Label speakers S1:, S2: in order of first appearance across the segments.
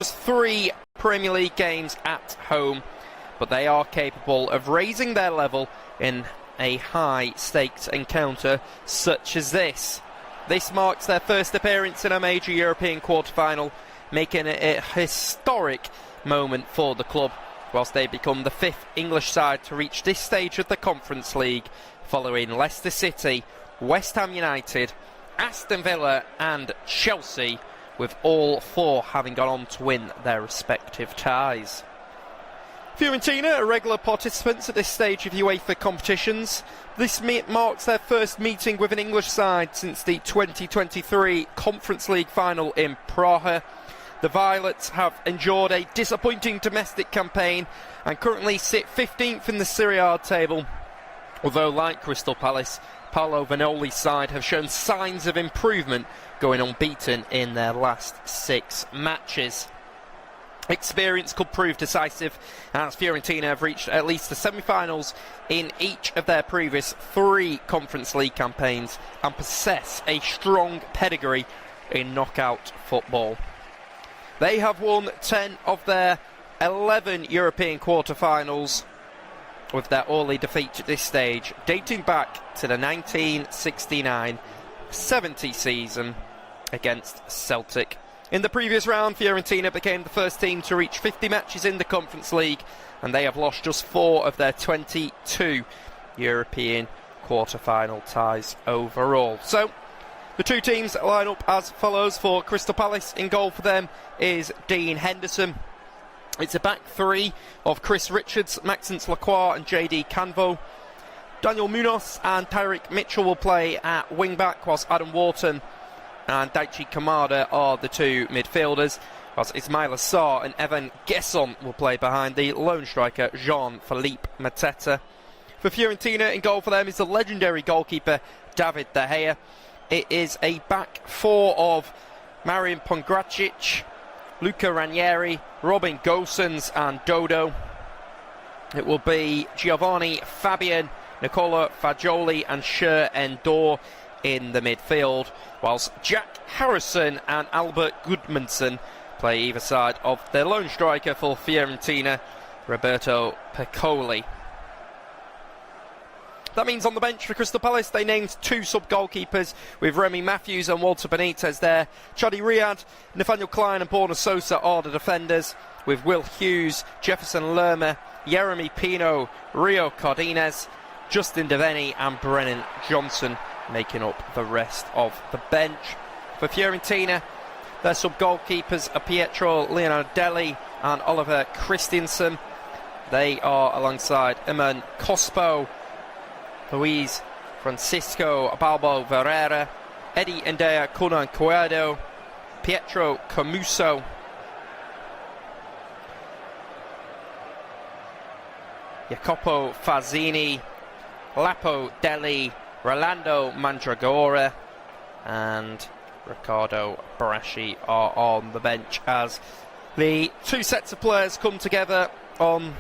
S1: Just 3 Premier League games at home, but they are capable of raising their level in a high-stakes encounter such as this. This marks their first appearance in a major European quarter-final, making it a historic moment for the club, whilst they become the 5th English side to reach this stage of the Conference League, following Leicester City, West Ham United, Aston Villa and Chelsea, with all 4 having gone on to win their respective ties. Fiorentina are regular participants at this stage of UEFA competitions. This marks their first meeting with an English side since the 2023 Conference League final in Prague. The Violets have endured a disappointing domestic campaign and currently sit 15th in the Serie A table, although like Crystal Palace, Paolo Vanoli's side have shown signs of improvement, going unbeaten in their last 6 matches. Experience could prove decisive, as Fiorentina have reached at least the semi-finals in each of their previous 3 Conference League campaigns and possess a strong pedigree in knockout football. They have won 10 of their 11 European quarter-finals, with their only defeat at this stage dating back to the 1969-70 season against Celtic. In the previous round, Fiorentina became the first team to reach 50 matches in the Conference League, and they have lost just 4 of their 22 European quarter-final ties overall. So, the 2 teams line up as follows. For Crystal Palace, in goal for them is Dean Henderson. It's a back 3 of Chris Richards, Maxence Lacroix and JD Canvo. Daniel Munoz and Tyrick Mitchell will play at wing-back, whilst Adam Wharton and Daichi Kamada are the 2 midfielders, whilst Ismail Assar and Evan Gesson will play behind the lone striker Jean-Philippe Mateta. For Fiorentina, in goal for them is the legendary goalkeeper David De Gea. It is a back 4 of Marian Pongracic, Luca Ranieri, Robin Gosens and Dodo. It will be Giovanni Fabian, Nicola Fagioli and Sher Endor in the midfield, whilst Jack Harrison and Albert Gudmundsson play either side of their lone striker for Fiorentina, Roberto Piccoli. That means on the bench for Crystal Palace, they named 2 sub-goalkeepers, with Remy Matthews and Walter Benitez there. Chadi Riyad, Nathaniel Klein and Borna Sosa are the defenders, with Will Hughes, Jefferson Lerma, Jeremy Pino, Rio Cardenas, Justin Devaney and Brennan Johnson making up the rest of the bench. For Fiorentina, their sub-goalkeepers are Pietro Leonardelli and Oliver Christiansen. They are alongside Iman Cospo, Luis Francisco Balbo Ferreira, Eddie Ndea Kunan Cuedo, Pietro Camuso, Jacopo Fazzini, Lapo Deli, Rolando Mandragora and Riccardo Barasci are on the bench as the 2 sets of players come together on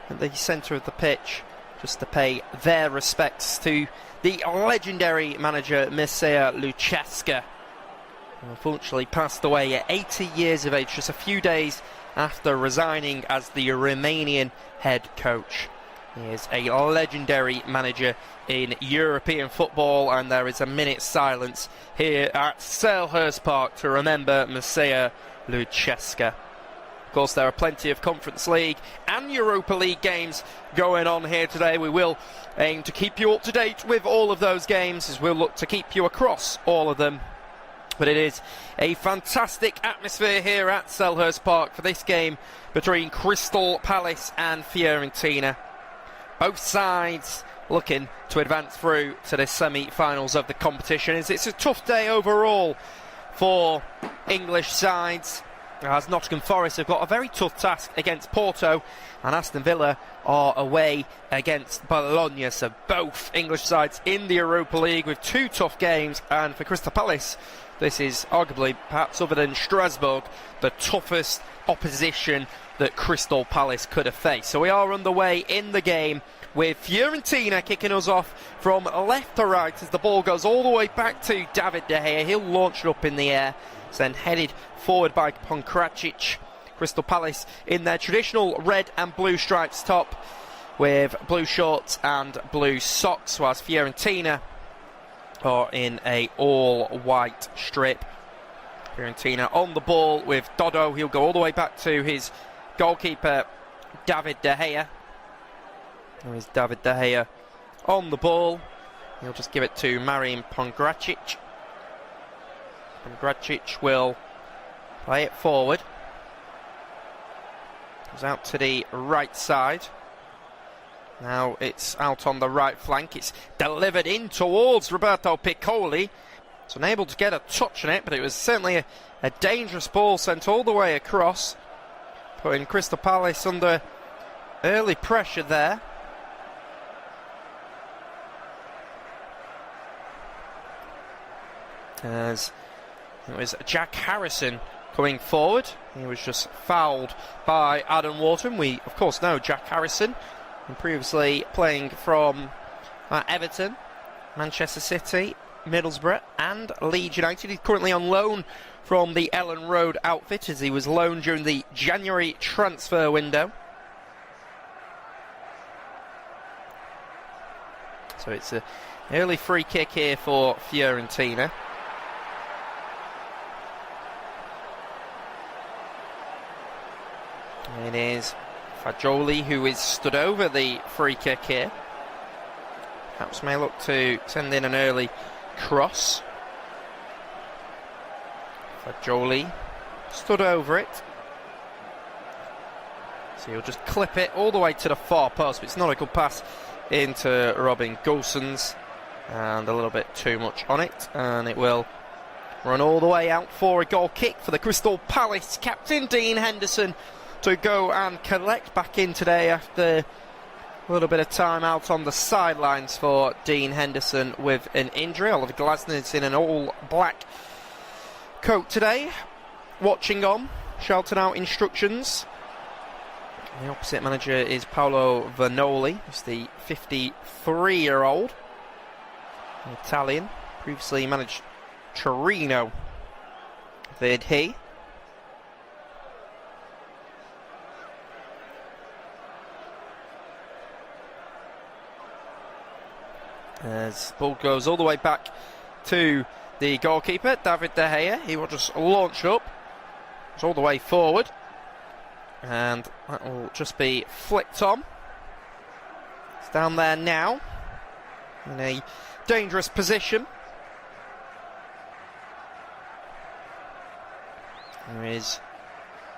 S1: the centre of the pitch just to pay their respects to the legendary manager Mircea Lucescu, who unfortunately passed away at 80 years of age, just a few days after resigning as the Romanian head coach. He is a legendary manager in European football, and there is a minute's silence here at Selhurst Park to remember Mircea Lucescu. Of course, there are plenty of Conference League and Europa League games going on here today. We will aim to keep you up to date with all of those games, as we'll look to keep you across all of them. But it is a fantastic atmosphere here at Selhurst Park for this game between Crystal Palace and Fiorentina. Both sides looking to advance through to the semi-finals of the competition, as it's a tough day overall for English sides, as Nottingham Forest have got a very tough task against Porto, and Aston Villa are away against Bologna. So both English sides in the Europa League with 2 tough games, and for Crystal Palace, this is arguably, perhaps other than Strasbourg, the toughest opposition that Crystal Palace could have faced. So we are underway in the game, with Fiorentina kicking us off from left to right as the ball goes all the way back to David De Gea. He'll launch it up in the air, It's then headed forward by Pongracic. Crystal Palace in their traditional red and blue stripes top with blue shorts and blue socks, whilst Fiorentina are in a all-white strip. Fiorentina on the ball with Dodo. He'll go all the way back to his goalkeeper, David De Gea. There is David De Gea on the ball. He'll just give it to Marin Pongracic. Pongracic will play it forward. Goes out to the right side. Now it's out on the right flank. It's delivered in towards Roberto Piccoli. It's unable to get a touch on it, but it was certainly a dangerous ball sent all the way across, putting Crystal Palace under early pressure there. As it was Jack Harrison coming forward. He was just fouled by Adam Wharton. We, of course, know Jack Harrison, previously playing from Everton, Manchester City, Middlesbrough and Leeds United. He's currently on loan from the Ellen Road outfit, as he was loaned during the January transfer window. So it's an early free kick here for Fiorentina. It is Fagioli who is stood over the free kick here. Perhaps may look to send in an early cross. Fagioli stood over it. So he'll just clip it all the way to the far post, but it's not a good pass into Robin Gosens, and a little bit too much on it, and it will run all the way out for a goal kick for the Crystal Palace captain Dean Henderson to go and collect back in today after a little bit of time out on the sidelines for Dean Henderson with an injury. Oliver Glasner's in an all-black coat today, watching on, shouting out instructions. The opposite manager is Paolo Vanoli, who's the 53-year-old Italian. Previously managed Torino, did he? As the ball goes all the way back to the goalkeeper, David De Gea. He will just launch up. It's all the way forward. And that will just be flicked on. It's down there now, in a dangerous position. There is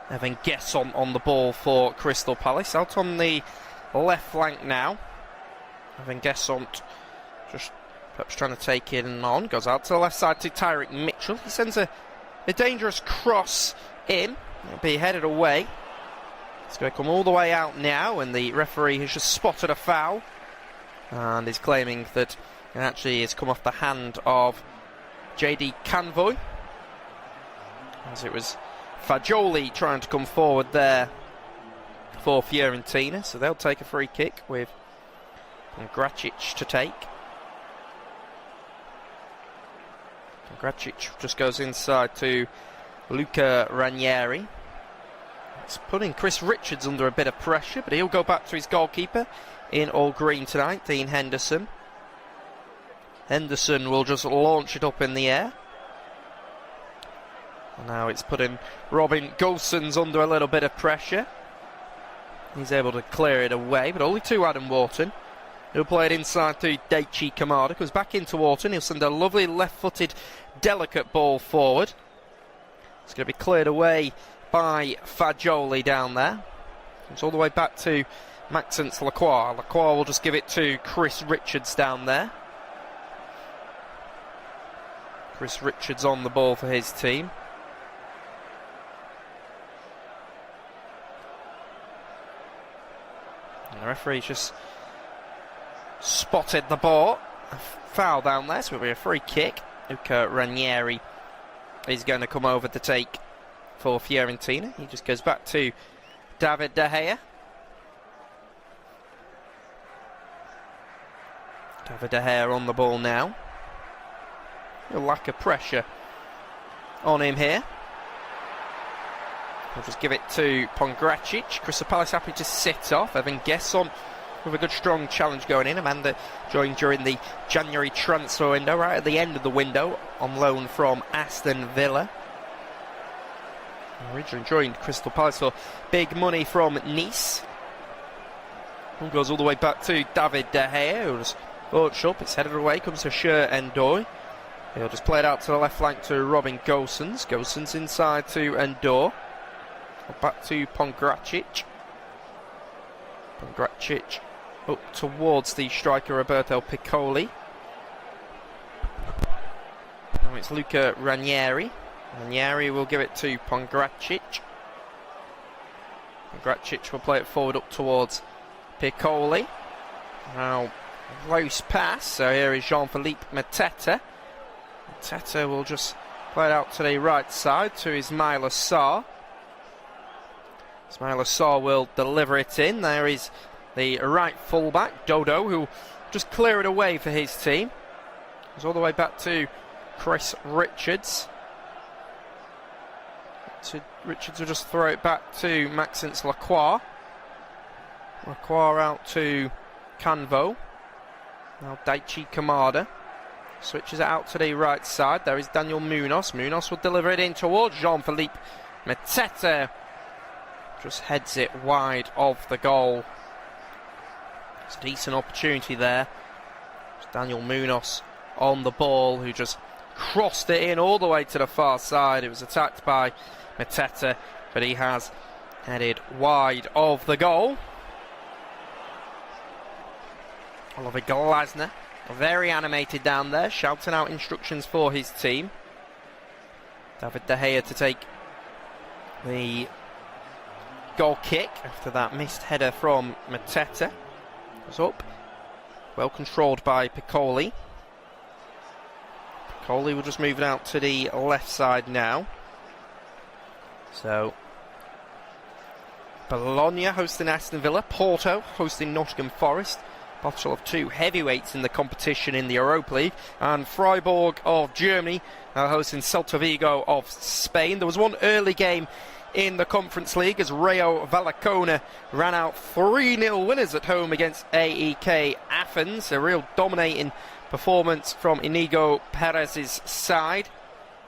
S1: Evan Gesson on the ball for Crystal Palace. Out on the left flank now. Evan Gesson just perhaps trying to take it on. Goes out to the left side to Tyrick Mitchell. He sends a dangerous cross in. It'll be headed away. It's going to come all the way out now, and the referee has just spotted a foul and is claiming that it actually has come off the hand of JD Canvoy, as it was Fagioli trying to come forward there for Fiorentina. So they'll take a free kick with Pongracic to take. Pongracic just goes inside to Luca Ranieri. It's putting Chris Richards under a bit of pressure, but he'll go back to his goalkeeper in all green tonight, Dean Henderson. Henderson will just launch it up in the air. And now it's putting Robin Gosens under a little bit of pressure. He's able to clear it away, but only to Adam Wharton. He'll play it inside to Daichi Kamada. Goes back into Wharton. He'll send a lovely left-footed, delicate ball forward. It's going to be cleared away by Fagioli down there. It's all the way back to Maxence Lacroix. Lacroix will just give it to Chris Richards down there. Chris Richards on the ball for his team. And the referee's just spotted the ball. A foul down there, so it'll be a free kick. Luca Ranieri is going to come over to take for Fiorentina. He just goes back to David De Gea. David De Gea on the ball now. A lack of pressure on him here. We'll just give it to Pongracic. Crystal Palace happy to sit off. Evan Gesson with a good strong challenge going in. Amanda joined during the January transfer window, right at the end of the window, on loan from Aston Villa. Originally joined Crystal Palace for big money from Nice. It goes all the way back to David De Gea, who just launched up. It's headed away, comes to Sher Endoi. He'll just play it out to the left flank to Robin Gosens. Gosens inside to Endor. Back to Pongracic. Pongracic up towards the striker Roberto Piccoli. Now it's Luca Ranieri. Ranieri will give it to Pongracic. Pongracic will play it forward up towards Piccoli. Now close pass. So here is Jean-Philippe Mateta. Mateta will just play it out to the right side to Ismail Assar. Ismail Assar will deliver it in. There is the right fullback, Dodo, who just clear it away for his team. Goes all the way back to Chris Richards. Richards will just throw it back to Maxence Lacroix. Lacroix out to Canvo. Now Daichi Kamada switches it out to the right side. There is Daniel Munoz. Munoz will deliver it in towards Jean-Philippe Mateta. Just heads it wide of the goal. It's a decent opportunity there. It's Daniel Munoz on the ball, who just crossed it in all the way to the far side. It was attacked by Mateta, but he has headed wide of the goal. Oliver Glasner, very animated down there, shouting out instructions for his team. David De Gea to take the goal kick after that missed header from Mateta. Goes up, well controlled by Piccoli. Piccoli will just move it out to the left side now. So Bologna hosting Aston Villa, Porto hosting Nottingham Forest, battle of two heavyweights in the competition in the Europa League, and Freiburg of Germany hosting Celta Vigo of Spain. There was one early game in the Conference League as Rayo Vallecano ran out 3-0 winners at home against AEK Athens. A real dominating performance from Inigo Perez's side.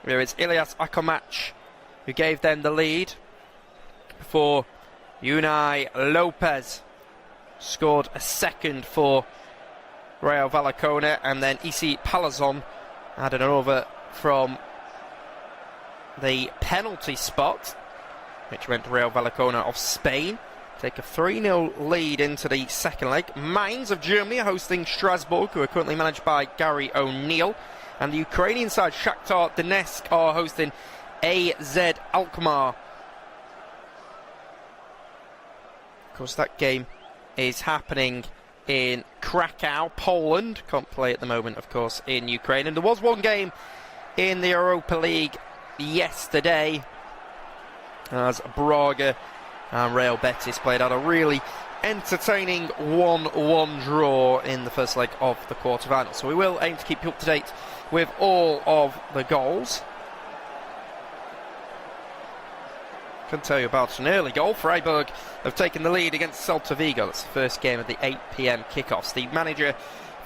S1: There is Ilias Akomach who gave them the lead before Unai Lopez scored a second for Rayo Vallecano, and then Isi Palazon had an over from the penalty spot, which went to Rayo Vallecano of Spain. Take a 3-0 lead into the second leg. Mainz of Germany are hosting Strasbourg, who are currently managed by Gary O'Neill. And the Ukrainian side, Shakhtar Donetsk, are hosting AZ Alkmaar. Of course, that game is happening in Krakow, Poland. Can't play at the moment, of course, in Ukraine. And there was one game in the Europa League yesterday, as Braga and Real Betis played out a really entertaining 1-1 draw in the first leg of the quarter-final. So we will aim to keep you up to date with all of the goals. Can tell you about an early goal. Freiburg have taken the lead against Celta Vigo. That's the first game of the 8 p.m. kickoffs. The manager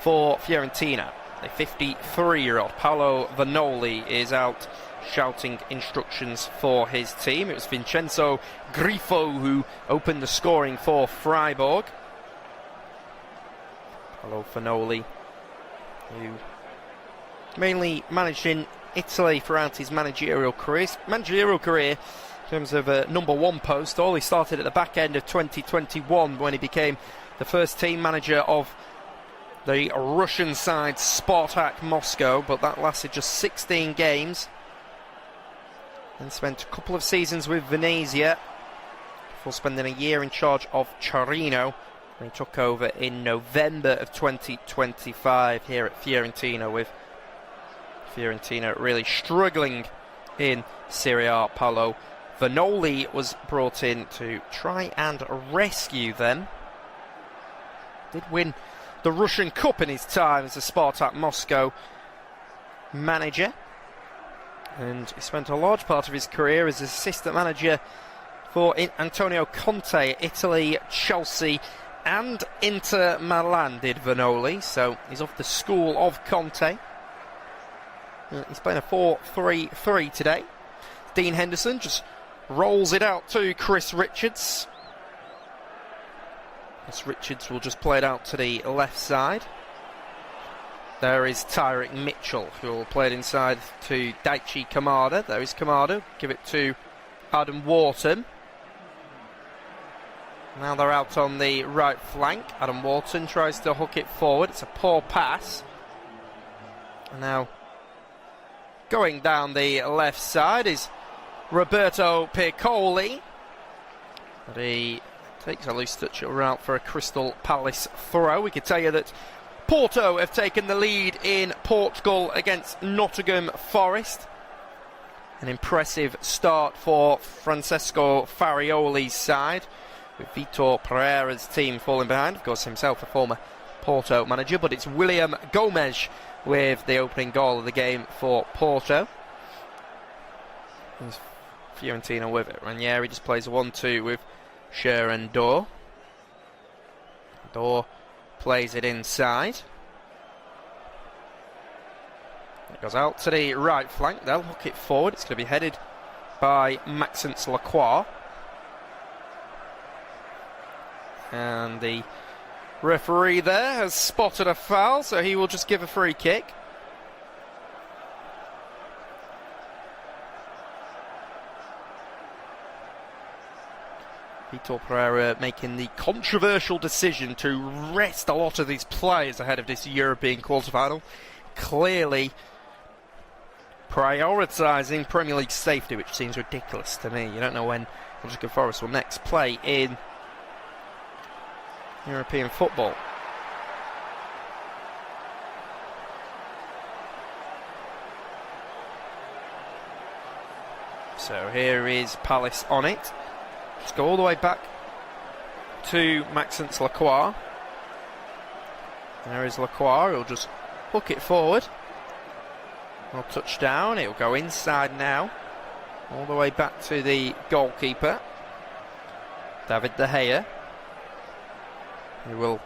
S1: for Fiorentina, a 53-year-old Paolo Vanoli, is out shouting instructions for his team. It was Vincenzo Grifo who opened the scoring for Freiburg. Paolo Vanoli, who mainly managed in Italy throughout his managerial career. In terms of a number one post, all he started at the back end of 2021 when he became the first team manager of the Russian side Spartak Moscow, but that lasted just 16 games. And spent a couple of seasons with Venezia before spending a year in charge of Torino when he took over in November of 2025 here at Fiorentina, with Fiorentina really struggling in Serie A. Paolo Vanoli was brought in to try and rescue them. Did win the Russian Cup in his time as a Spartak Moscow manager. and he spent a large part of his career as assistant manager for Antonio Conte, Italy, Chelsea and Inter Milan did Vanoli, so he's off the school of Conte. He's playing a 4-3-3 today. Dean Henderson just rolls it out to Chris Richards. Chris Richards will just play it out to the left side. There is Tyrick Mitchell, who will play it inside to Daichi Kamada. There is Kamada, give it to Adam Wharton. Now they're out on the right flank. Adam Wharton tries to hook it forward. It's a poor pass. And now going down the left side is Roberto Piccoli. But he takes a loose touch route for a Crystal Palace throw. We could tell you that Porto have taken the lead in Portugal against Nottingham Forest. An impressive start for Francesco Farioli's side, with Vitor Pereira's team falling behind. Of course, himself a former Porto manager, but it's William Gomes with the opening goal of the game for Porto. There's Fiorentina with it. Ranieri just plays a 1-2 with Scher and Dorr. Dorr plays it inside. It goes out to the right flank. They'll hook it forward. It's going to be headed by Maxence Lacroix. And the referee there has spotted a foul, so he will just give a free kick. Vitor Pereira making the controversial decision to rest a lot of these players ahead of this European quarter-final. Clearly prioritising Premier League safety, which seems ridiculous to me. You don't know when Nottingham Forest will next play in European football. So here is Palace on it. Just go all the way back to Maxence Lacroix. There is Lacroix. He'll just hook it forward. Well, touch down. It'll go inside now. All the way back to the goalkeeper, David De Gea. He will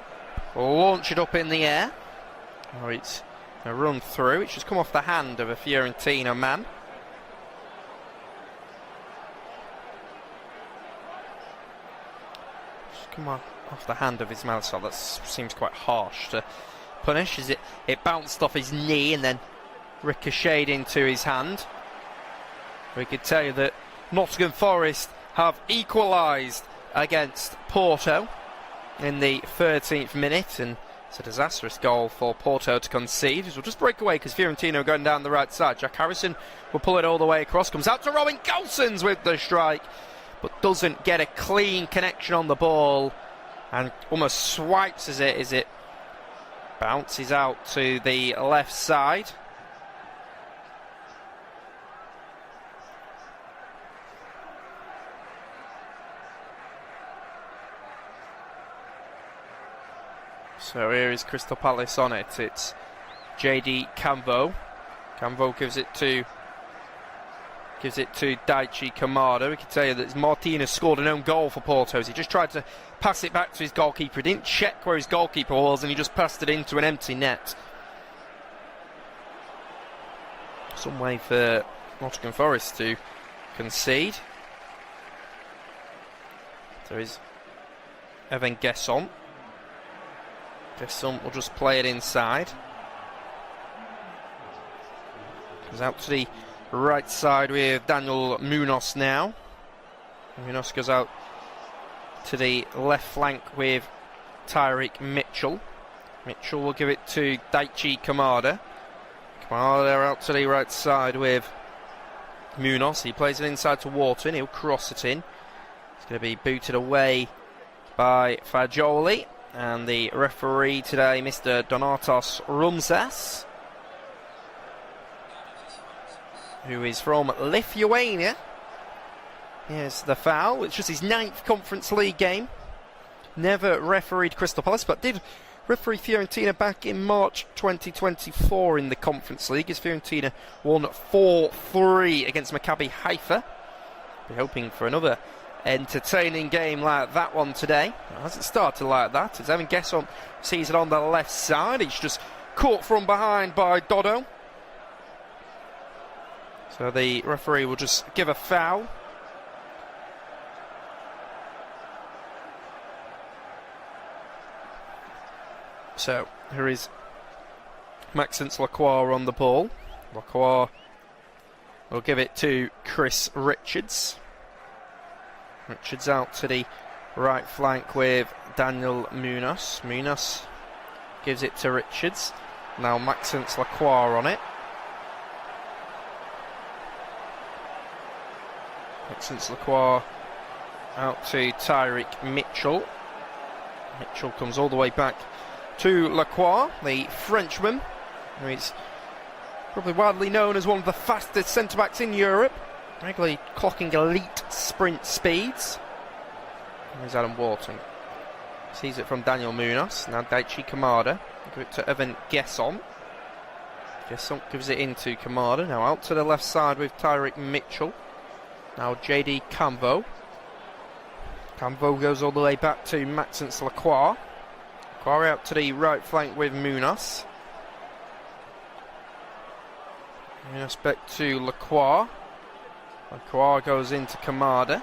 S1: launch it up in the air. Oh, it's a run through. It's just come off the hand of a Fiorentina man. Just come off the hand of Ismail Sarr. That seems quite harsh to punish. As it bounced off his knee and then ricocheted into his hand. We could tell you that Nottingham Forest have equalised against Porto in the 13th minute, and it's a disastrous goal for Porto to concede. We'll just break away because Fiorentina are going down the right side. Jack Harrison will pull it all the way across, comes out to Robin Gosens with the strike, but doesn't get a clean connection on the ball and almost swipes as it bounces out to the left side. So here is Crystal Palace on it. It's JD Camvo. Camvo gives it to Daichi Kamada. We can tell you that Martinez scored an own goal for Porto. He just tried to pass it back to his goalkeeper. He didn't check where his goalkeeper was, and he just passed it into an empty net. Some way for Nottingham Forest to concede. There is Evan Gesson. Gesson will just play it inside. Goes out to the right side with Daniel Munoz now. Munoz goes out to the left flank with Tyrick Mitchell. Mitchell will give it to Daichi Kamada. Kamada out to the right side with Munoz. He plays it inside to Wharton. He'll cross it in. It's going to be booted away by Fagioli. And the referee today, Mr. Donatas Rumsas, who is from Lithuania. Here's the foul. It's just his 9th Conference League game. Never refereed Crystal Palace, but did referee Fiorentina back in March 2024 in the Conference League as Fiorentina won 4-3 against Maccabi Haifa. We're hoping for another entertaining game like that one today. It hasn't started like that, as Evan Gesson sees it on the left side. He's just caught from behind by Dodo. So the referee will just give a foul. So here is Maxence Lacroix on the ball. Lacroix will give it to Chris Richards. Richards out to the right flank with Daniel Munoz. Munoz gives it to Richards. Now Maxence Lacroix on it. Maxence Lacroix out to Tyrick Mitchell. Mitchell comes all the way back to Lacroix, the Frenchman, who is probably widely known as one of the fastest centre-backs in Europe, regularly clocking elite sprint speeds. Here's Adam Wharton. Sees it from Daniel Munoz. Now Daichi Kamada. Give it to Evan Gesson. Gesson gives it into Kamada. Now out to the left side with Tyrick Mitchell. Now JD Camvo. Camvo goes all the way back to Maxence Lacroix. Lacroix out to the right flank with Munoz. Munoz back to Lacroix. Lacroix goes into Kamada.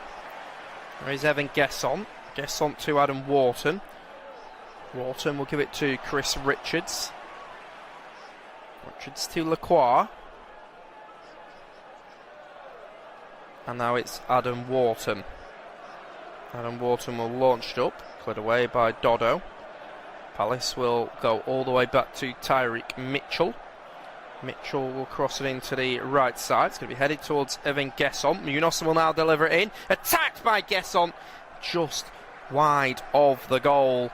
S1: There is Evan Gesson. Gesson to Adam Wharton. Wharton will give it to Chris Richards. Richards to Lacroix. And now it's Adam Wharton. Adam Wharton will launch it up, cleared away by Dodo. Palace will go all the way back to Tyrick Mitchell. Mitchell will cross it into the right side. It's going to be headed towards Evan Gesson. Munoz will now deliver it in. Attacked by Gesson, just wide of the goal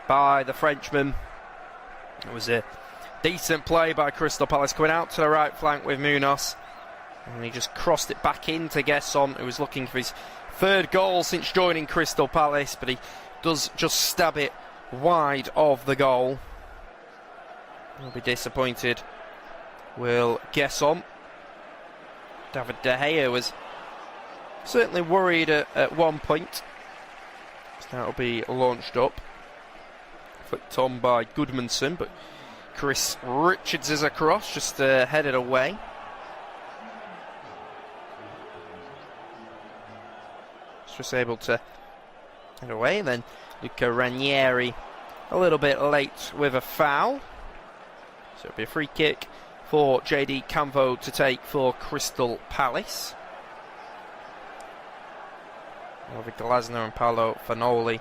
S1: by the Frenchman. It was a decent play by Crystal Palace, coming out to the right flank with Munoz. And he just crossed it back into Gesson, who was looking for his third goal since joining Crystal Palace, but he does just stab it wide of the goal. He'll be disappointed. Will Gesson. David De Gea was certainly worried at one point. So that'll be launched up. Flicked on by Goodmanson, but Chris Richards is across, just headed away. Just able to head away. Then Luca Ranieri a little bit late with a foul. So it'll be a free kick for JD Camvo to take for Crystal Palace. David Glasner and Paolo Fanoli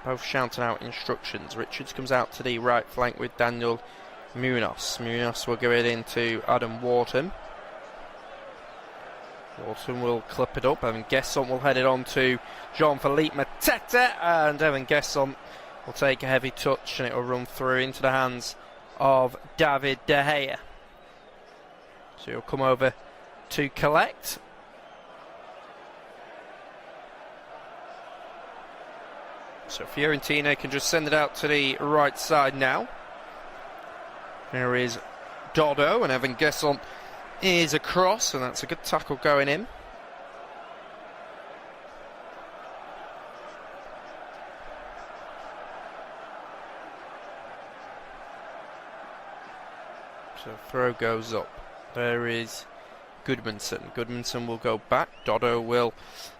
S1: both shouting out instructions. Richards comes out to the right flank with Daniel Munoz. Munoz will give it into Adam Wharton. Wharton will clip it up. Evan Gesson will head it on to Jean-Philippe Mateta, and Evan Gesson will take a heavy touch and it will run through into the hands of David De Gea. So he'll come over to collect. So Fiorentina can just send it out to the right side now. There is Dodo, and Evan Gesson is across, and that's a good tackle going in. So throw goes up. There is Goodmanson. Goodmanson will go back. Dodo will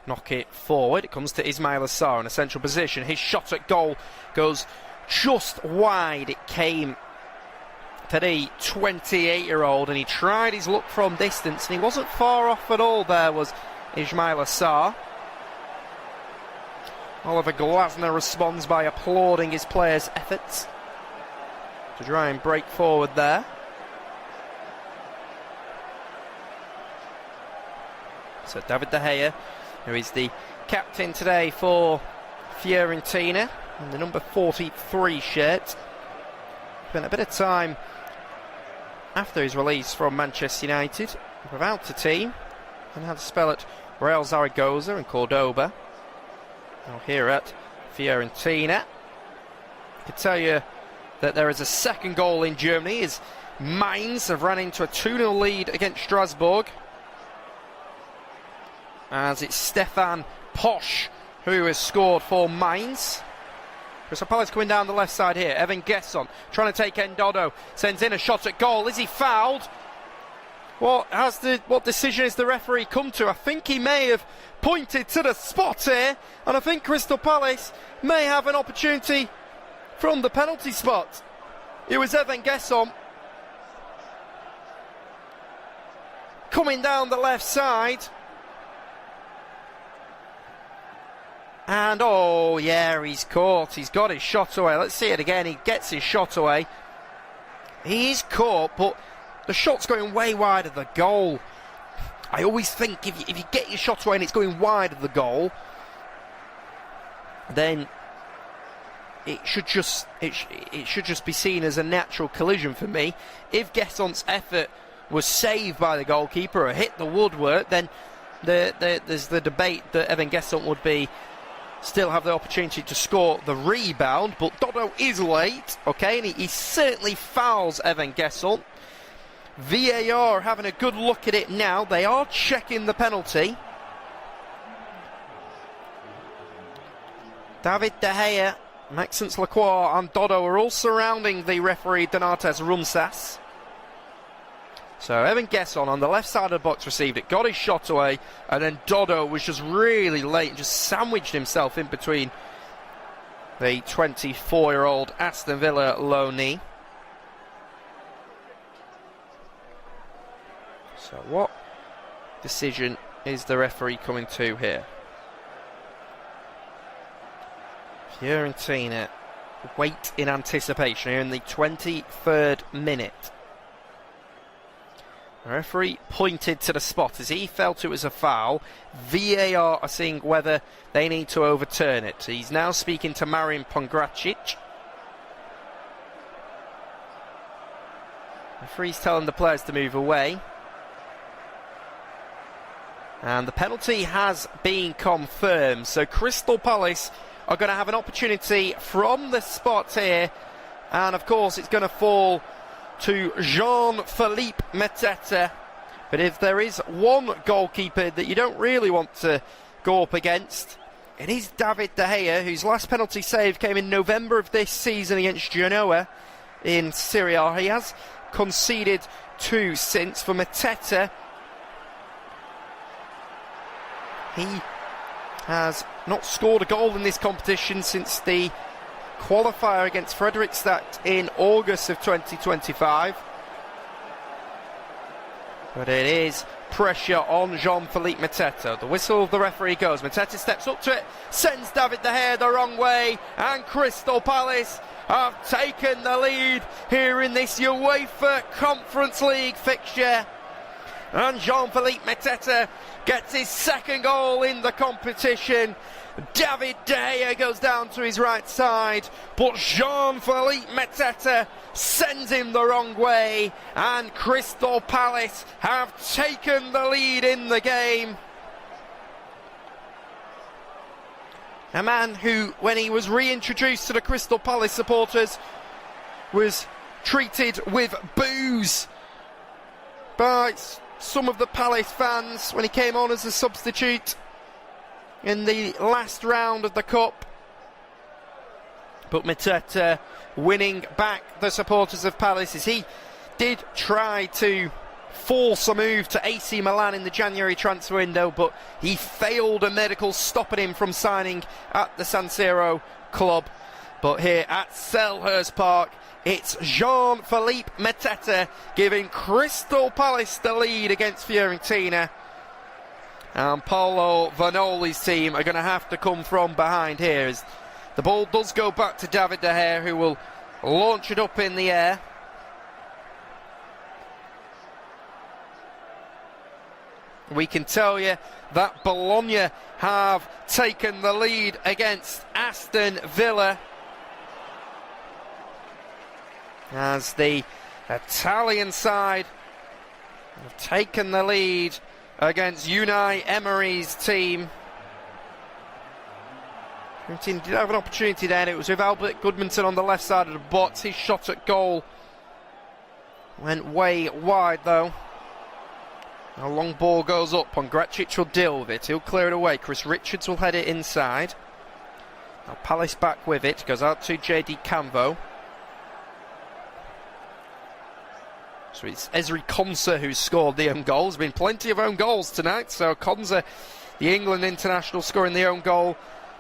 S1: knock it forward. It comes to Ismail Assar in a central position. His shot at goal goes just wide. It came to the 28-year-old, and he tried his luck from distance, and he wasn't far off at all. There was Ismail Assar. Oliver Glasner responds by applauding his players' efforts to try and break forward there. So David De Gea, who is the captain today for Fiorentina, in the number 43 shirt. Spent a bit of time after his release from Manchester United without the team, and had to spell at Real Zaragoza and Cordoba. Now here at Fiorentina, can tell you that there is a second goal in Germany as Mainz have ran into a 2-0 lead against Strasbourg. As it's Stefan Posch who has scored for Mainz. Crystal Palace coming down the left side here. Evan Gesson trying to take Ndodo. Sends in a shot at goal. Is he fouled? What decision has the referee come to? I think he may have pointed to the spot here, and I think Crystal Palace may have an opportunity from the penalty spot. It was Evan Gesson coming down the left side. And oh yeah, he's caught. He's got his shot away. Let's see it again. He gets his shot away. He is caught, but the shot's going way wide of the goal. I always think if you get your shot away and it's going wide of the goal, then it should just be seen as a natural collision for me. If Gesson's effort was saved by the goalkeeper or hit the woodwork, then there's the debate that Evan Gesson would still have the opportunity to score the rebound, but Dodo is late, okay, and he certainly fouls Evan Gesson. VAR having a good look at it now. They are checking the penalty. David De Gea, Maxence Lacroix and Dodo are all surrounding the referee Donatas Rumsas. So Evan Gesson on the left side of the box received it, got his shot away, and then Dodo was just really late and just sandwiched himself in between the 24-year-old Aston Villa loanee. So what decision is the referee coming to here? Fiorentina wait in anticipation here in the 23rd minute. The referee pointed to the spot as he felt it was a foul. VAR are seeing whether they need to overturn it. He's now speaking to Marin Pongracic. The referee's telling the players to move away. And the penalty has been confirmed. So Crystal Palace are going to have an opportunity from the spot here. And of course it's going to fall to Jean-Philippe Mateta. But if there is one goalkeeper that you don't really want to go up against, it is David De Gea, whose last penalty save came in November of this season against Genoa in Serie A. He has conceded 2 since. For Mateta, he has not scored a goal in this competition since the qualifier against Fredrikstad in August of 2025. But it is pressure on Jean-Philippe Mateta. The whistle of the referee goes. Mateta steps up to it, sends David De Gea the wrong way, and Crystal Palace have taken the lead here in this UEFA Conference League fixture. And Jean-Philippe Mateta gets his second goal in the competition. David De Gea goes down to his right side, but Jean-Philippe Mateta sends him the wrong way, and Crystal Palace have taken the lead in the game. A man who, when he was reintroduced to the Crystal Palace supporters, was treated with boos by some of the Palace fans when he came on as a substitute in the last round of the Cup. But Mateta winning back the supporters of Palace, as he did try to force a move to AC Milan in the January transfer window, but he failed a medical stopping him from signing at the San Siro club. But here at Selhurst Park, it's Jean-Philippe Mateta giving Crystal Palace the lead against Fiorentina. And Paolo Vanoli's team are going to have to come from behind here, as the ball does go back to David De Gea, who will launch it up in the air. We can tell you that Bologna have taken the lead against Aston Villa, as the Italian side have taken the lead against Unai Emery's team, Fiorentina did have an opportunity then. It was with Albert Goodmanson on the left side of the box. His shot at goal went way wide though. A long ball goes up. Pongracic will deal with it. He'll clear it away. Chris Richards will head it inside. Now Palace back with it. Goes out to JD Camvo. So it's Ezri Konsa who's scored the own goal. There's been plenty of own goals tonight. So Konsa, the England international, scoring the own goal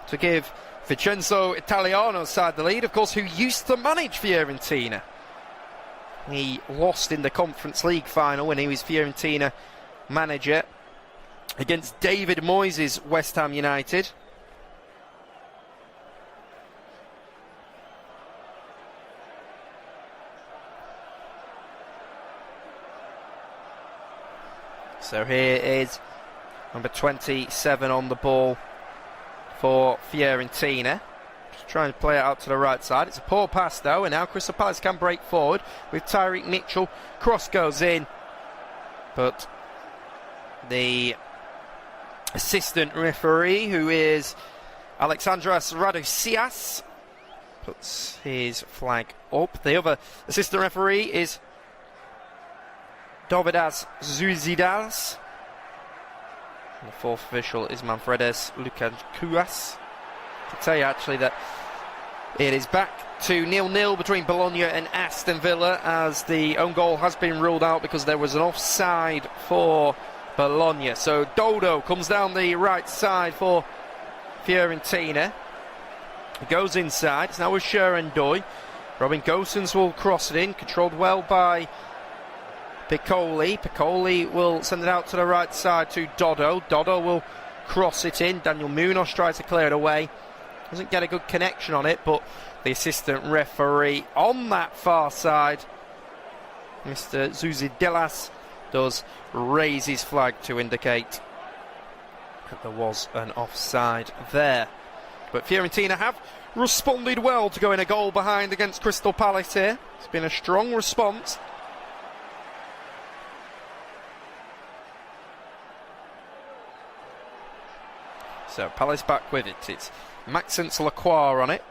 S1: to give Vincenzo Italiano's side the lead. Of course, who used to manage Fiorentina. He lost in the Conference League final when he was Fiorentina manager against David Moyes' West Ham United. So here is number 27 on the ball for Fiorentina. Just trying to play it out to the right side. It's a poor pass though, and now Crystal Palace can break forward with Tyreek Mitchell. Cross goes in, but the assistant referee, who is Alexandras Radoucias, puts his flag up. The other assistant referee is Dovidas Zuzidas. The fourth official is Manfredes Lukakuas. I can tell you actually that it is back to 0-0 between Bologna and Aston Villa, as the own goal has been ruled out because there was an offside for Bologna. So Dodo comes down the right side for Fiorentina. He goes inside. It's now with Sherendoi. Robin Gosens will cross it in, controlled well by Piccoli. Piccoli will send it out to the right side to Dodo. Dodo will cross it in. Daniel Munoz tries to clear it away. Doesn't get a good connection on it, but the assistant referee on that far side, Mr. Zuzidelas, does raise his flag to indicate that there was an offside there. But Fiorentina have responded well to going a goal behind against Crystal Palace here. It's been a strong response. So Palace back with it. It's Maxence Lacroix on it.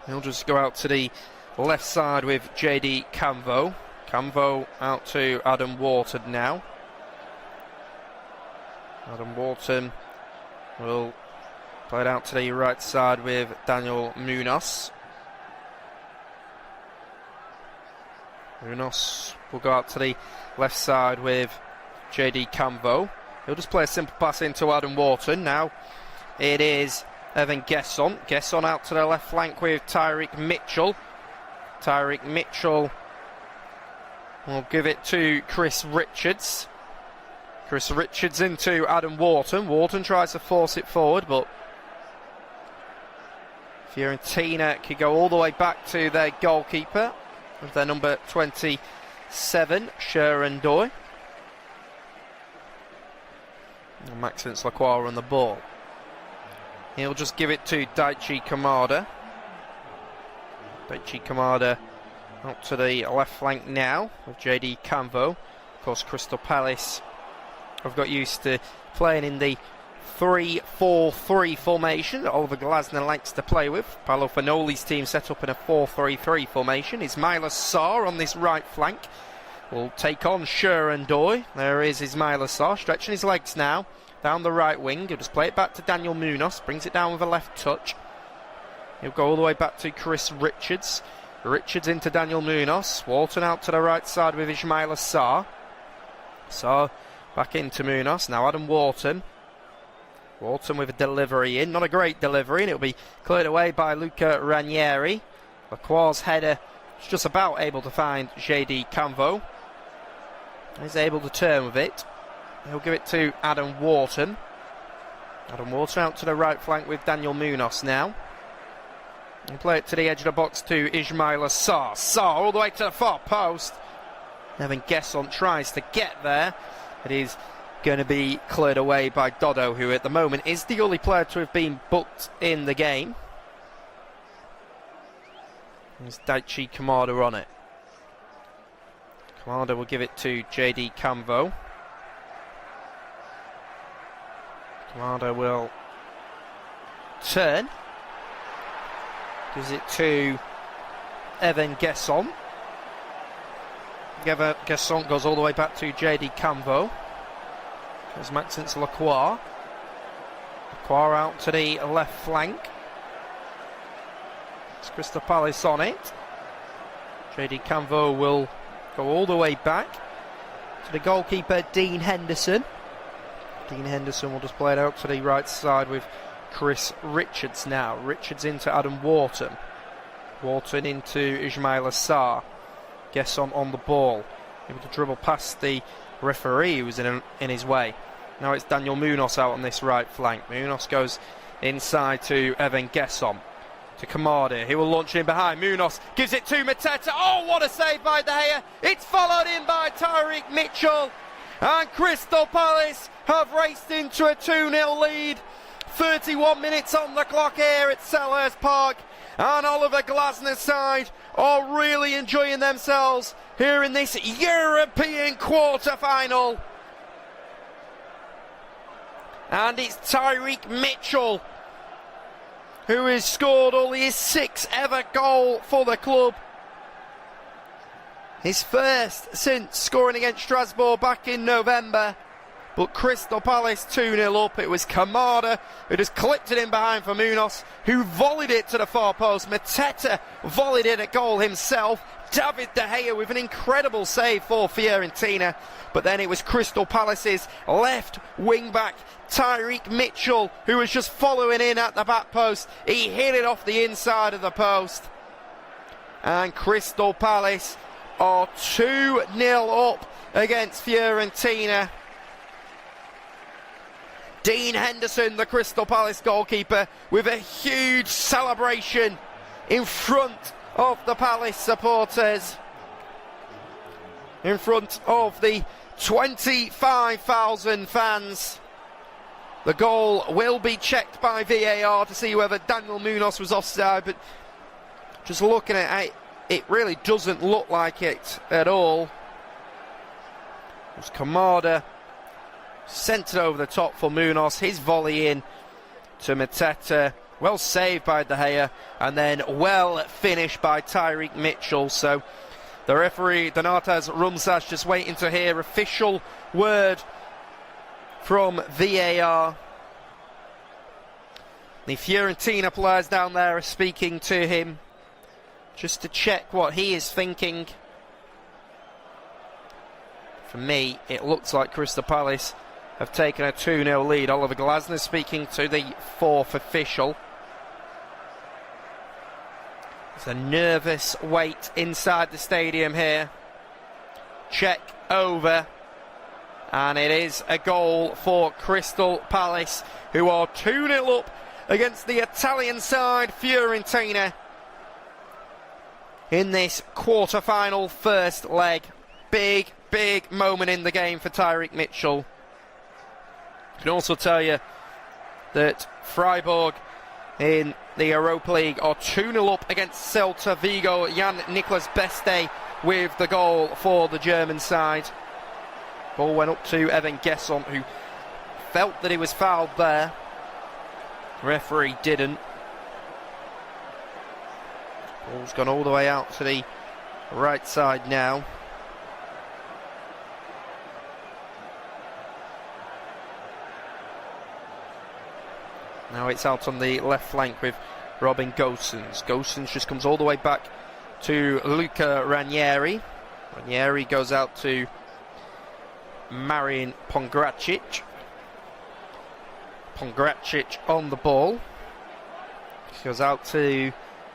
S1: He'll just go out to the left side with JD Camvo. Camvo out to Adam Wharton now. Adam Wharton will play it out to the right side with Daniel Munoz. Munoz will go out to the left side with JD Camvo. He'll just play a simple pass into Adam Wharton. Now it is Evan Gesson. Gesson out to the left flank with Tyreek Mitchell. Tyreek Mitchell will give it to Chris Richards. Chris Richards into Adam Wharton. Wharton tries to force it forward, but Fiorentina could go all the way back to their goalkeeper with their number 27, Sherendoi. And Maxence Lacroix on the ball. He'll just give it to Daichi Kamada. Daichi Kamada out to the left flank now with JD Camvo. Of course, Crystal Palace have got used to playing in the 3-4-3 formation that Oliver Glasner likes to play with. Paolo Fanoli's team set up in a 4-3-3 formation. Ismaila Sarr on this right flank will take on Sherendoi. There is Ismaila Sarr stretching his legs now down the right wing. He'll just play it back to Daniel Munoz. Brings it down with a left touch. He'll go all the way back to Chris Richards. Richards into Daniel Munoz. Wharton out to the right side with Ismaila Sarr. Sarr back into Munoz. Now Adam Wharton. Wharton with a delivery in. Not a great delivery, and it'll be cleared away by Luca Ranieri. Lacroix's header is just about able to find JD Camvo. He's able to turn with it. He'll give it to Adam Wharton. Adam Wharton out to the right flank with Daniel Munoz now. He'll play it to the edge of the box to Ismaila Sarr. Sarr all the way to the far post. Evan Gesson tries to get there. It is going to be cleared away by Dodo, who at the moment is the only player to have been booked in the game. There's Daichi Kamada on it. Kamada will give it to JD Camvo. Kamada will turn. Gives it to Evan Gesson. Gesson goes all the way back to JD Camvo. There's Maxence Lacroix. Lacroix out to the left flank. It's Crystal Palace on it. JD Camvo will go all the way back to the goalkeeper Dean Henderson. Dean Henderson will just play it out to the right side with Chris Richards now. Richards into Adam Wharton. Wharton into Ismail Assar. Gesson on the ball. Able to dribble past the referee who was in his way. Now it's Daniel Munoz out on this right flank. Munoz goes inside to Evan Gesson. To Kamada. He will launch in behind. Munoz gives it to Mateta. Oh, what a save by De Gea. It's followed in by Tyreek Mitchell. And Crystal Palace have raced into a 2-0 lead. 31 minutes on the clock here at Selhurst Park. And Oliver Glasner's side are really enjoying themselves here in this European quarter-final. And it's Tyreek Mitchell who has scored only his 6th ever goal for the club. His first since scoring against Strasbourg back in November. But Crystal Palace 2-0 up. It was Kamada who just clipped it in behind for Munoz, who volleyed it to the far post. Mateta volleyed it at goal himself. David De Gea with an incredible save for Fiorentina. But then it was Crystal Palace's left wing-back Tyreek Mitchell who was just following in at the back post. He hit it off the inside of the post. And Crystal Palace are 2-0 up against Fiorentina. Dean Henderson, the Crystal Palace goalkeeper, with a huge celebration in front of the Palace supporters, in front of the 25,000 fans. The goal will be checked by VAR to see whether Daniel Munoz was offside, but just looking at it, it really doesn't look like it at all. It was Kamada. Sent it over the top for Munoz. His volley in to Mateta. Well saved by De Gea. And then well finished by Tyreek Mitchell. So the referee, Donatas Rumsas, just waiting to hear official word from VAR. The Fiorentina players down there are speaking to him just to check what he is thinking. For me, it looks like Crystal Palace have taken a 2-0 lead. Oliver Glasner speaking to the 4th official. There's a nervous wait inside the stadium here. Check over. And it is a goal for Crystal Palace, who are 2-0 up against the Italian side, Fiorentina, in this quarter-final first leg. Big moment in the game for Tyreek Mitchell. I can also tell you that Freiburg in the Europa League are 2-0 up against Celta Vigo. Jan-Niklas Beste with the goal for the German side. Ball went up to Evan Gesson, who felt that he was fouled there. Referee didn't. Ball's gone all the way out to the right side now. Now it's out on the left flank with Robin Gosens. Gosens just comes all the way back to Luca Ranieri. Ranieri goes out to Marin Pongracic. Pongracic on the ball. Goes out to,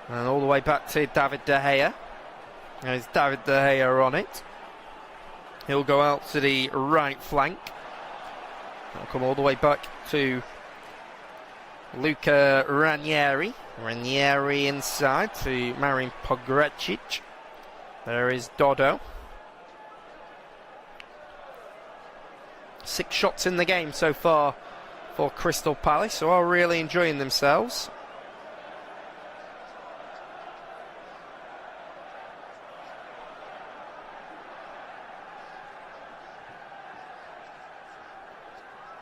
S1: and all the way back to David De Gea. And it's David De Gea on it. He'll go out to the right flank. That'll come all the way back to Luca Ranieri. Ranieri inside to Marin Pongracic. There is Dodo. 6 shots in the game so far for Crystal Palace, who are really enjoying themselves.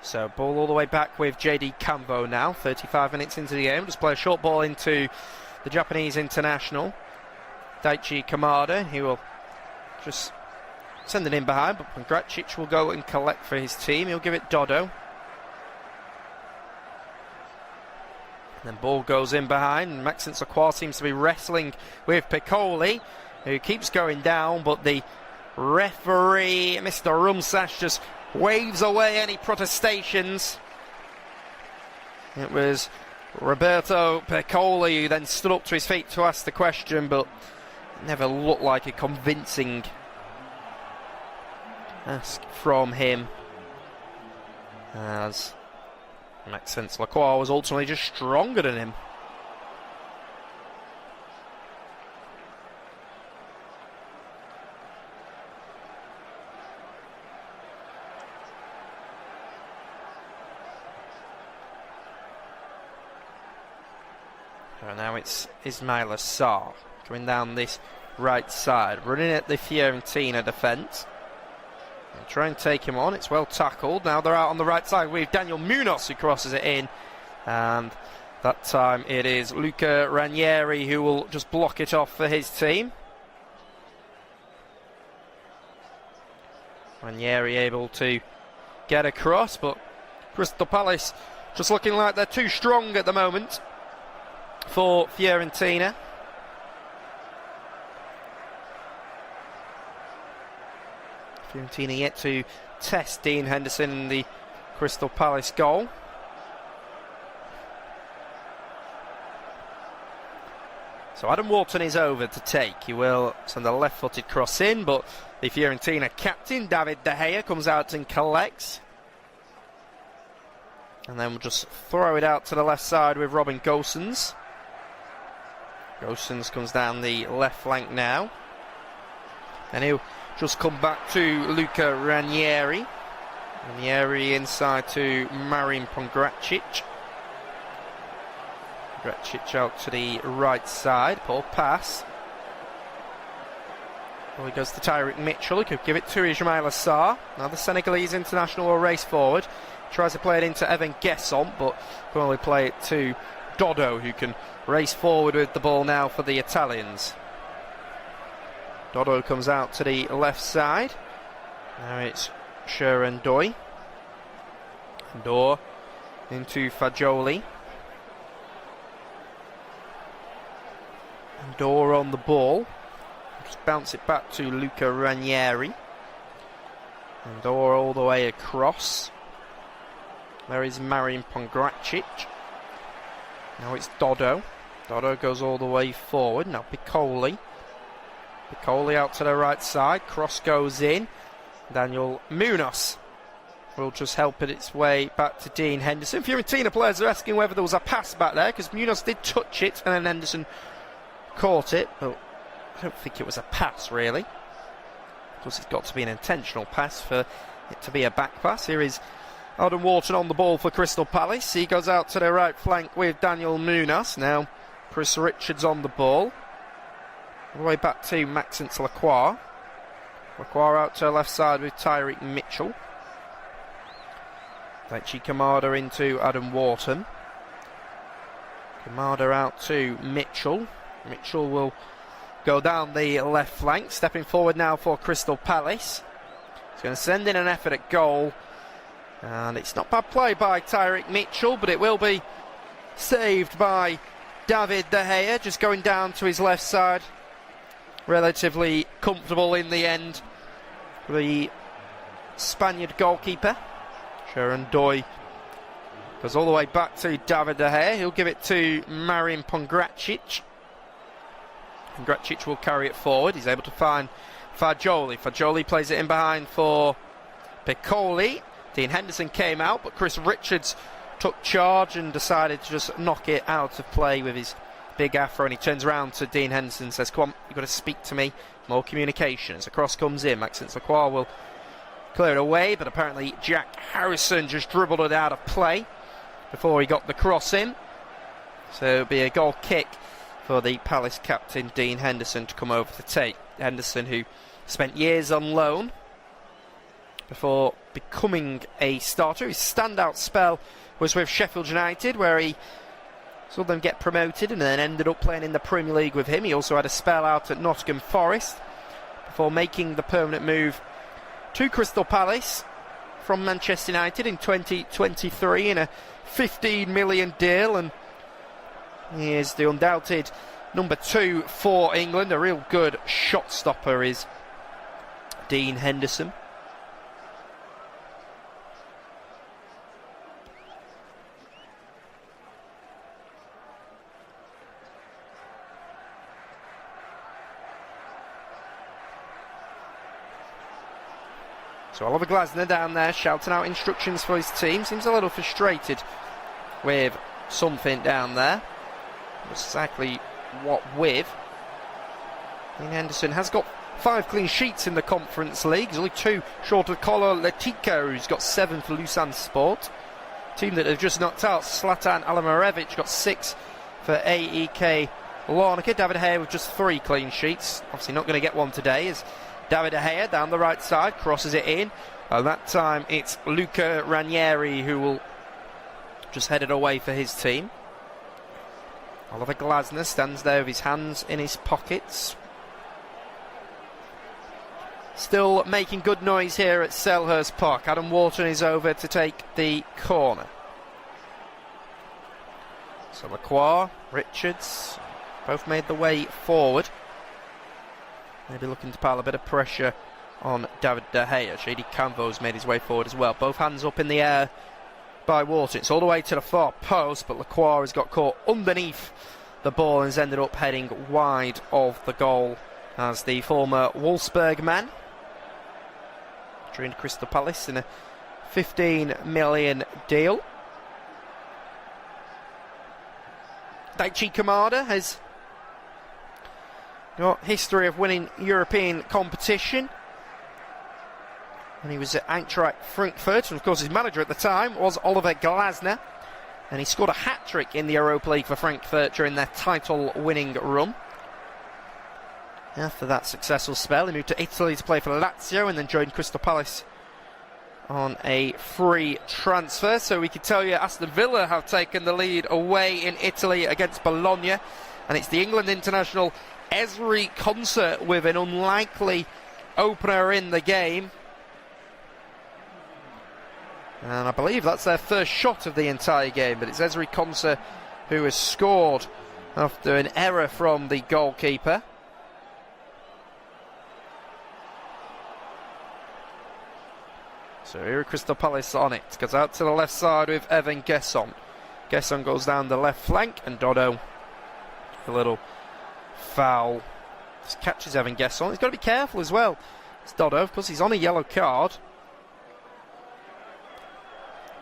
S1: So ball all the way back with JD Kambo now, 35 minutes into the game. Just play a short ball into the Japanese international, Daichi Kamada. He will just send it in behind, but Pongracic will go and collect for his team. He'll give it Dodo. And then ball goes in behind. Maxence Lacroix seems to be wrestling with Piccoli, who keeps going down, but the referee, Mr. Rumsas, just waves away any protestations. It was Roberto Piccoli who then stood up to his feet to ask the question, but it never looked like a convincing ask from him, as Maxence Lacroix was ultimately just stronger than him. So now it's Ismail Assar coming down this right side, running at the Fiorentina defence. Try and take him on. It's well tackled. Now they're out on the right side with Daniel Munoz, who crosses it in, and that time it is Luca Ranieri who will just block it off for his team. Ranieri able to get across, but Crystal Palace just looking like they're too strong at the moment for Fiorentina. Fiorentina yet to test Dean Henderson in the Crystal Palace goal. So Adam Wharton is over to take. He will send a left-footed cross in, but the Fiorentina captain, David De Gea, comes out and collects. And then we'll just throw it out to the left side with Robin Gosens. Gosens comes down the left flank now. And he'll just come back to Luca Ranieri. Ranieri inside to Marin Pongracic. Pongracic out to the right side. Poor pass. Well, he goes to Tyrick Mitchell. He could give it to Ismail Assar. Now the Senegalese international will race forward. Tries to play it into Evan Gesson, but can only play it to Dodo, who can race forward with the ball now for the Italians. Dodo comes out to the left side. Now it's Sherendoi. Dor into Fagioli. Dor on the ball. Just bounce it back to Luca Ranieri. And Dor all the way across. There is Marin Pongracic. Now it's Dodo. Dodo goes all the way forward. Now Piccoli. Piccoli out to the right side. Cross goes in. Daniel Munoz will just help it its way back to Dean Henderson. Fiorentina players are asking whether there was a pass back there, because Munoz did touch it and then Henderson caught it, but I don't think it was a pass really. Of course, it's got to be an intentional pass for it to be a back pass. Here is Adam Wharton on the ball for Crystal Palace. He goes out to the right flank with Daniel Munoz. Now Chris Richards on the ball. All the way back to Maxence Lacroix. Lacroix out to the left side with Tyrick Mitchell. Daichi Kamada into Adam Wharton. Kamada out to Mitchell. Mitchell will go down the left flank, stepping forward now for Crystal Palace. He's going to send in an effort at goal. And it's not bad play by Tyrick Mitchell, but it will be saved by David De Gea, just going down to his left side. Relatively comfortable in the end. The Spaniard goalkeeper, Sharon Doy, goes all the way back to David De Gea. He'll give it to Marin Pongracic. Pongracic will carry it forward. He's able to find Fagioli. Fagioli plays it in behind for Piccoli. Dean Henderson came out, but Chris Richards took charge and decided to just knock it out of play with his big afro, and he turns around to Dean Henderson and says, "Come on, you've got to speak to me, more communication." As a cross comes in, Maxence Lacroix will clear it away, but apparently Jack Harrison just dribbled it out of play before he got the cross in. So it'll be a goal kick for the Palace captain Dean Henderson to come over to take. Henderson, who spent years on loan before becoming a starter. His standout spell was with Sheffield United, where he saw them get promoted and then ended up playing in the Premier League with him. He also had a spell out at Nottingham Forest before making the permanent move to Crystal Palace from Manchester United in 2023 in a 15 million deal, and he is the undoubted number 2 for England. A real good shot stopper is Dean Henderson. So Oliver Glasner down there shouting out instructions for his team. Seems a little frustrated with something down there. Exactly what with. Dean Henderson has got 5 clean sheets in the Conference League. He's only 2 short of Kolo Letico, who's got 7 for Lusan Sport. Team that have just knocked out Zlatan Alamarevic, got 6 for AEK Larnaca. David De Gea with just 3 clean sheets. Obviously not going to get one today, as David De Gea down the right side crosses it in, and that time it's Luca Ranieri who will just head it away for his team. Oliver Glasner stands there with his hands in his pockets. Still making good noise here at Selhurst Park. Adam Wharton is over to take the corner. So Lacroix, Richards, both made the way forward. Maybe looking to pile a bit of pressure on David De Gea. Shady Canvo's made his way forward as well. Both hands up in the air by Wharton. It's all the way to the far post, but Lacroix has got caught underneath the ball and has ended up heading wide of the goal as the former Wolfsburg man joined Crystal Palace in a 15 million deal. Daichi Kamada has got history of winning European competition, and he was at Eintracht Frankfurt, and of course his manager at the time was Oliver Glasner, and he scored a hat-trick in the Europa League for Frankfurt during their title-winning run. After that successful spell, he moved to Italy to play for Lazio and then joined Crystal Palace on a free transfer. So we can tell you Aston Villa have taken the lead away in Italy against Bologna, and it's the England international Ezri Konsa with an unlikely opener in the game. And I believe that's their first shot of the entire game, but it's Ezri Konsa who has scored after an error from the goalkeeper. So here are Crystal Palace on it. Goes out to the left side with Evan Gesson. Gesson goes down the left flank, and Dodo, a little foul, just catches Evan Gesson. He's got to be careful as well. It's Dodo, of course he's on a yellow card.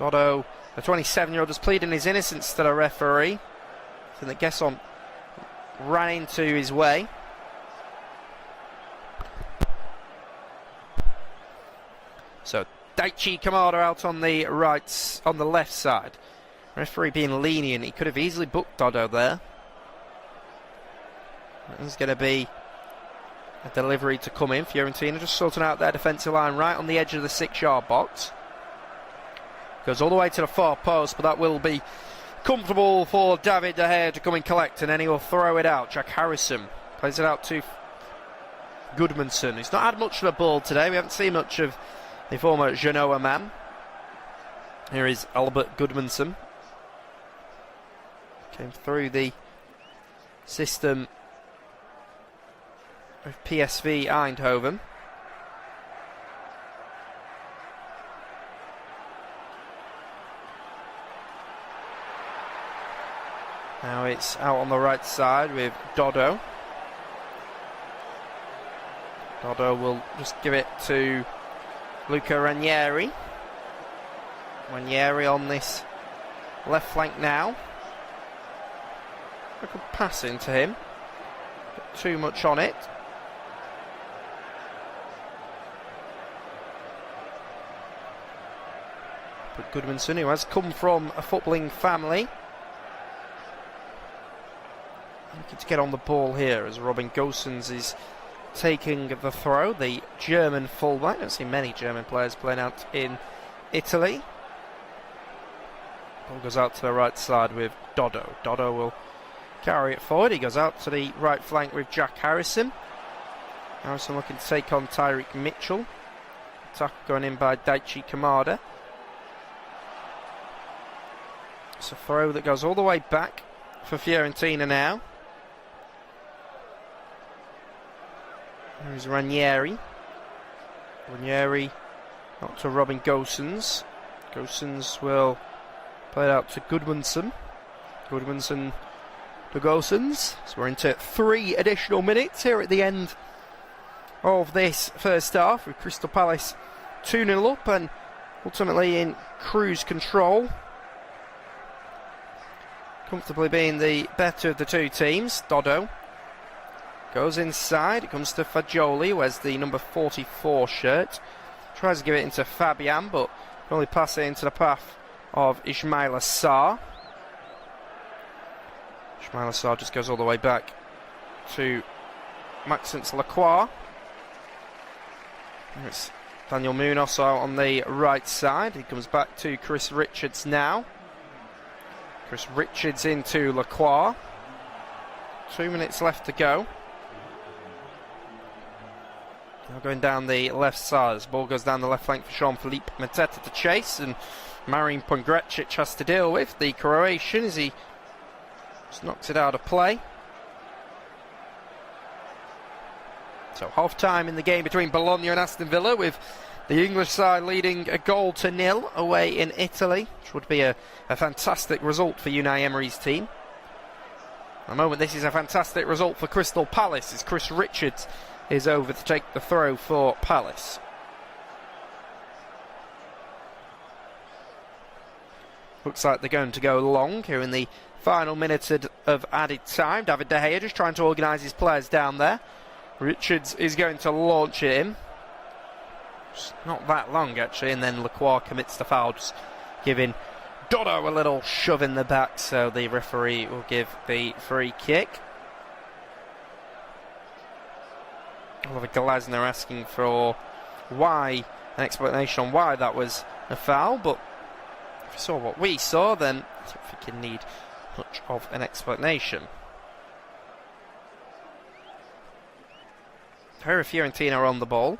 S1: Dodo, the 27-year-old, is pleading his innocence to the referee. I think that Gesson ran into his way. So Daichi Kamada out on the on the left side. Referee being lenient, he could have easily booked Dodo there. There's going to be a delivery to come in. Fiorentina just sorting out their defensive line right on the edge of the 6-yard box. Goes all the way to the far post, but that will be comfortable for David De Gea to come and collect, and then he will throw it out. Jack Harrison plays it out to Goodmanson. He's not had much of a ball today. We haven't seen much of the former Genoa man. Here is Albert Goodmanson. Came through the system of PSV Eindhoven. Now it's out on the right side with Dodo. Dodo will just give it to Luca Ranieri. Ranieri on this left flank now. A good pass into him. Got too much on it. But Goodmanson, who has come from a footballing family, looking to get on the ball here as Robin Gosens is taking the throw, the German fullback. I don't see many German players playing out in Italy. Ball goes out to the right side with Dodo. Dodo will carry it forward. He goes out to the right flank with Jack Harrison. Harrison looking to take on Tyreek Mitchell. Attack going in by Daichi Kamada. It's a throw that goes all the way back for Fiorentina now. There's Ranieri. Ranieri out to Robin Gosens. Gosens will play it out to Goodmanson. Goodmanson to Gosens. So we're into 3 additional minutes here at the end of this first half, with Crystal Palace 2-0 up and ultimately in cruise control, comfortably being the better of the two teams. Dodo goes inside. It comes to Fagioli, who has the number 44 shirt. Tries to give it into Fabian, but can only pass it into the path of Ismail Assar. Ismail Assar just goes all the way back to Maxence Lacroix. It's Daniel Munoz out on the right side. He comes back to Chris Richards now. Chris Richards into Lacroix. 2 minutes left to go. Now going down the left side. As the ball goes down the left flank for Jean-Philippe Mateta to chase, and Marin Pongracic has to deal with the Croatian as he just knocks it out of play. So half-time in the game between Bologna and Aston Villa, with the English side leading 1-0 away in Italy, which would be a fantastic result for Unai Emery's team. At the moment, this is a fantastic result for Crystal Palace, as Chris Richards is over to take the throw for Palace. Looks like they're going to go long here in the final minute of added time. David De Gea just trying to organise his players down there. Richards is going to launch it in. It's not that long actually, and then Lacroix commits the foul, just giving Dodo a little shove in the back, so the referee will give the free kick. Oliver Glasner asking for an explanation on why that was a foul, but if you saw what we saw, then I don't think you need much of an explanation. Here Fiorentina are on the ball.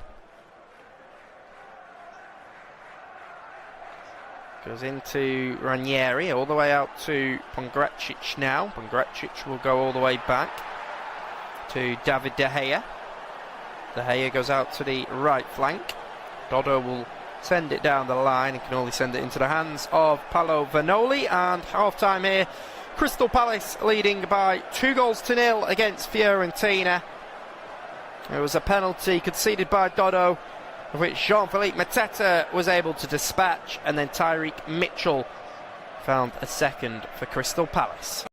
S1: Goes into Ranieri, all the way out to Pongracic now. Pongracic will go all the way back to David De Gea. De Gea goes out to the right flank. Dodo will send it down the line and can only send it into the hands of Paolo Vanoli. And half-time here, Crystal Palace leading by 2-0 against Fiorentina. It was a penalty conceded by Dodo, of which Jean-Philippe Mateta was able to dispatch, and then Tyreek Mitchell found a second for Crystal Palace.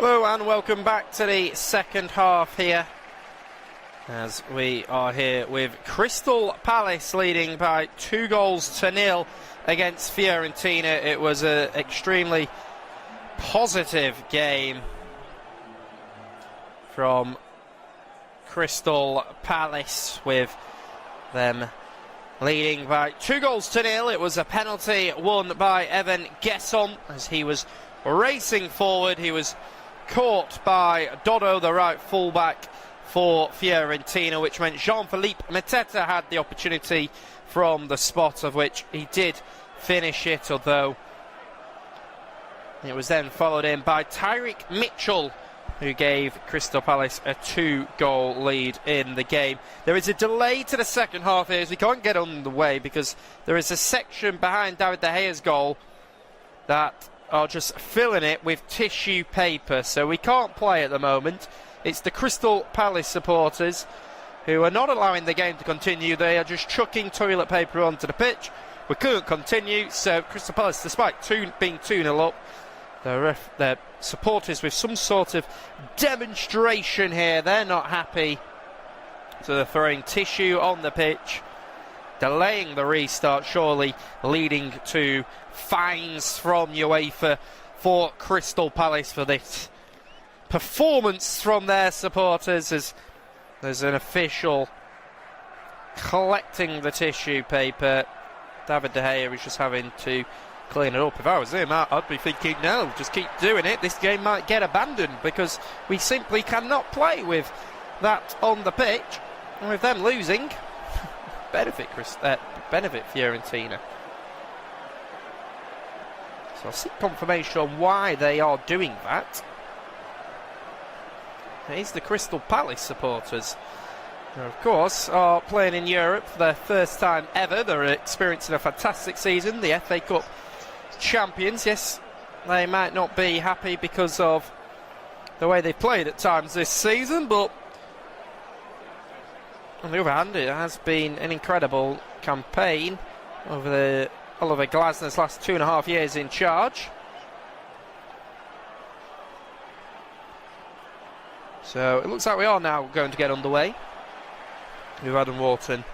S1: Hello and welcome back to the second half here, as we are here with Crystal Palace leading by 2-0 against Fiorentina. It was an extremely positive game from Crystal Palace, with them leading by 2-0. It was a penalty won by Evan Gesson as he was racing forward. He was caught by Dodo, the right fullback for Fiorentina, which meant Jean-Philippe Mateta had the opportunity from the spot, of which he did finish it, although it was then followed in by Tyreek Mitchell, who gave Crystal Palace a 2-goal lead in the game. There is a delay to the second half here, as we can't get underway because there is a section behind David De Gea's goal that are just filling it with tissue paper, so we can't play at the moment. It's the Crystal Palace supporters who are not allowing the game to continue. They are just chucking toilet paper onto the pitch. We couldn't continue, so Crystal Palace, despite being 2-0 up, their supporters with some sort of demonstration here. They're not happy, so they're throwing tissue on the pitch, delaying the restart, surely leading to fines from UEFA for Crystal Palace for this performance from their supporters, as there's an official collecting the tissue paper. David De Gea is just having to clean it up. If I was him, I'd be thinking, no, just keep doing it. This game might get abandoned because we simply cannot play with that on the pitch, and with them losing, benefit Fiorentina. So I'll seek confirmation on why they are doing that. It's the Crystal Palace supporters, who of course are playing in Europe for their first time ever. They're experiencing a fantastic season, the FA Cup champions. Yes, they might not be happy because of the way they've played at times this season, but on the other hand, it has been an incredible campaign over Oliver Glasner's last 2.5 years in charge. So it looks like we are now going to get underway with Adam Wharton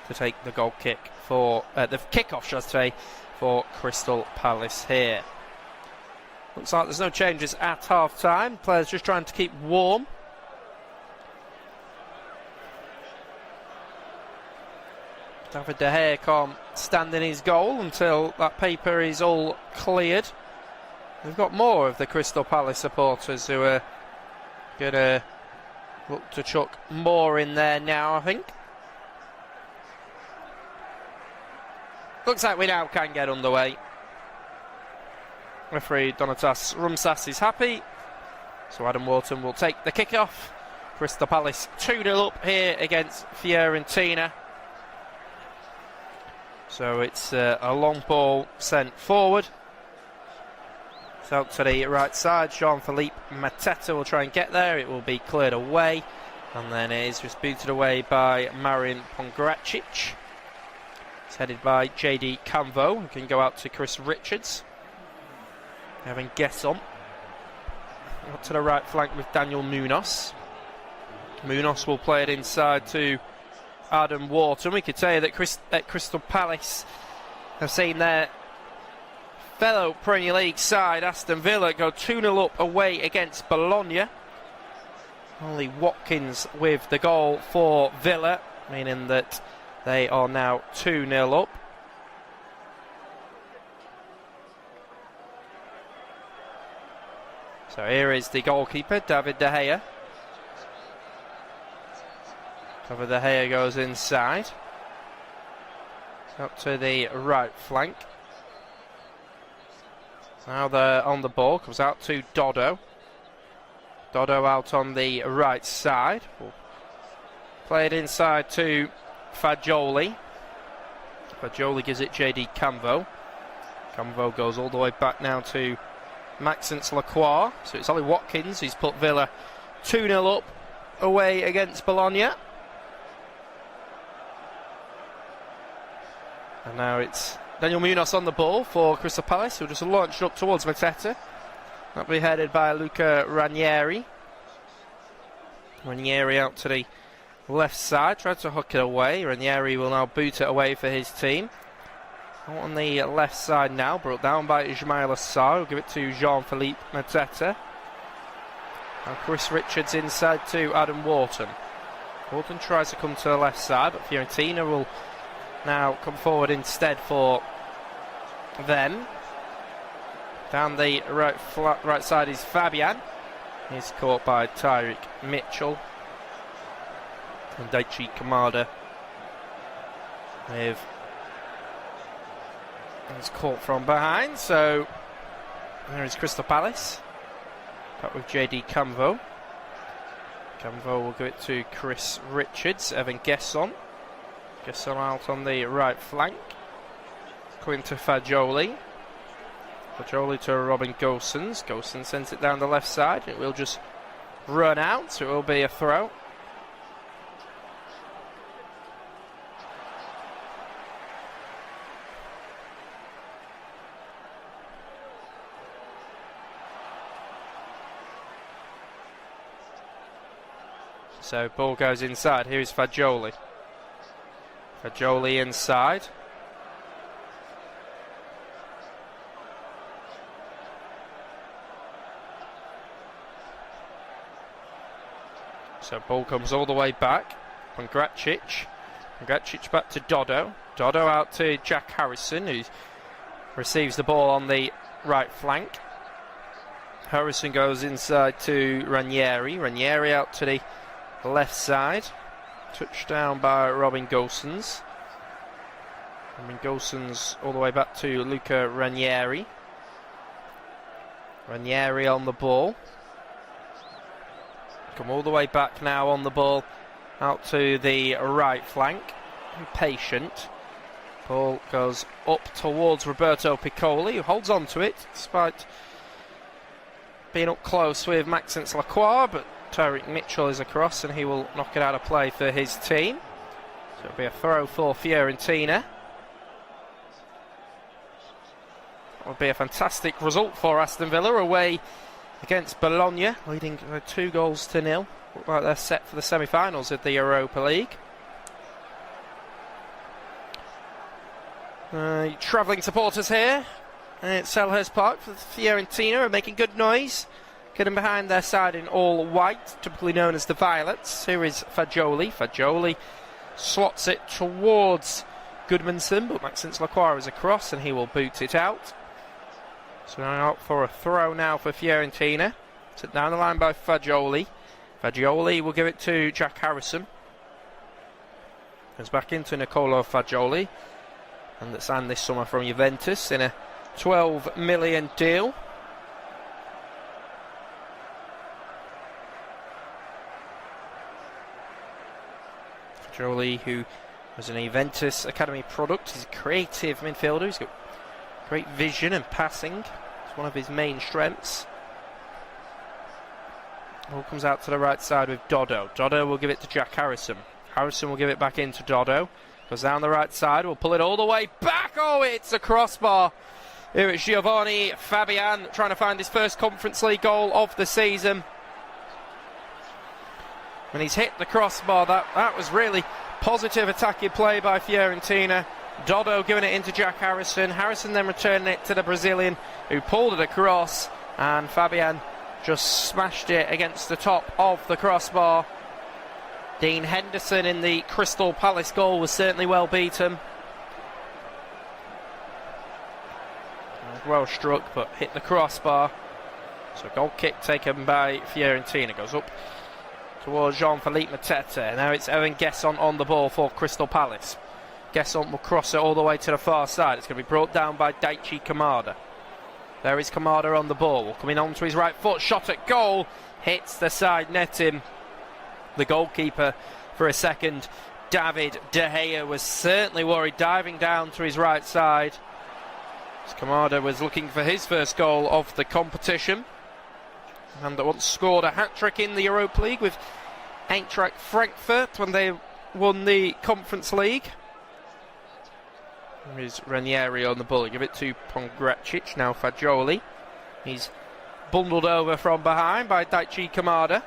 S1: to take the goal kick for the kick-off, should I say, for Crystal Palace here. Looks like there's no changes at half-time. Players just trying to keep warm. David De Gea can't stand in his goal until that paper is all cleared. We've got more of the Crystal Palace supporters who are going to look to chuck more in there now, I think. Looks like we now can get underway. Referee Donatas Rumsas is happy, so Adam Wharton will take the kick-off. Crystal Palace 2-0 up here against Fiorentina. So it's a long ball sent forward. It's out to the right side. Jean-Philippe Mateta will try and get there. It will be cleared away, and then it is just booted away by Marin Pongracic. It's headed by JD Canvo, who can go out to Chris Richards. Having Gesson out to the right flank with Daniel Munoz. Munoz will play it inside to Adam Wharton. We could say that Crystal Palace have seen their fellow Premier League side Aston Villa go 2-0 up away against Bologna. Only Watkins with the goal for Villa, meaning that they are now 2-0 up. So here is the goalkeeper, David De Gea. David De Gea goes inside. Up to the right flank. Now they're on the ball, comes out to Dodo. Dodo out on the right side. We'll play it inside to Fagioli. Fagioli gives it JD Canvo. Canvo goes all the way back now to Maxence Lacroix. So it's Ollie Watkins who's put Villa 2-0 up away against Bologna. And now it's Daniel Munoz on the ball for Crystal Palace, who just launched up towards Mateta. That'll be headed by Luca Ranieri. Ranieri out to the left side, tried to hook it away. Ranieri will now boot it away for his team. Out on the left side now, brought down by Ismail Assar. Will give it to Jean-Philippe Mateta. Now Chris Richards inside to Adam Wharton. Wharton tries to come to the left side, but Fiorentina will now come forward instead for them. Down the right side is Fabian. He's caught by Tyrick Mitchell. And Daichi Kamada he's caught from behind. So there is Crystal Palace. Back with JD Camvo. Camvo will give it to Chris Richards. Evan Gesson. Gesson out on the right flank. Coming to Fagioli. Fagioli to Robin Gosens. Gosens sends it down the left side. It will just run out, so it will be a throw. So ball goes inside. Here is Fagioli. Fagioli inside. So ball comes all the way back on Gracic. Gracic back to Dodo. Dodo out to Jack Harrison, who receives the ball on the right flank. Harrison goes inside to Ranieri. Ranieri out to the left side. Touchdown by Robin Gosens. Robin Gosens all the way back to Luca Ranieri. Ranieri on the ball. Come all the way back now on the ball out to the right flank. Patient. Ball goes up towards Roberto Piccoli, who holds on to it despite being up close with Maxence Lacroix, but Tyrick Mitchell is across and he will knock it out of play for his team. So it'll be a throw for Fiorentina. That would be a fantastic result for Aston Villa away against Bologna, leading 2-0. Look like they're set for the semi-finals of the Europa League. Travelling supporters here at Selhurst Park for Fiorentina are making good noise, getting behind their side in all white, typically known as the Violets. Here is Fagioli. Fagioli slots it towards Goodmanson, but Maxence Lacroix is across and he will boot it out. So now out for a throw now for Fiorentina. Set down the line by Fagioli. Fagioli will give it to Jack Harrison. Goes back into Nicolo Fagioli, and that signed this summer from Juventus in a 12 million deal. Fagioli, who was an Juventus Academy product, he's a creative midfielder. He's got great vision and passing. It's one of his main strengths. Ball comes out to the right side with Dodo. Dodo will give it to Jack Harrison. Harrison will give it back into Dodo. Goes down the right side. Will pull it all the way back. Oh, it's a crossbar. Here it's Giovanni Fabian trying to find his first Conference League goal of the season. When he's hit the crossbar, that was really positive attacking play by Fiorentina. Dodo giving it into Jack Harrison. Harrison then returning it to the Brazilian, who pulled it across, and Fabian just smashed it against the top of the crossbar. Dean Henderson in the Crystal Palace goal was certainly well beaten. Well struck, but hit the crossbar. So goal kick taken by Fiorentina. Goes up towards Jean-Philippe Mateta. Now it's Evan Gesson on the ball for Crystal Palace. Gesson will cross it all the way to the far side. It's going to be brought down by Daichi Kamada. There is Kamada on the ball. Coming on to his right foot. Shot at goal. Hits the side netting. The goalkeeper for a second, David De Gea, was certainly worried, diving down to his right side. As Kamada was looking for his first goal of the competition. And that once scored a hat-trick in the Europa League with Eintracht Frankfurt when they won the Conference League. There is Ranieri on the ball. Give it to Pongracic. Now Fagioli. He's bundled over from behind by Daichi Kamada.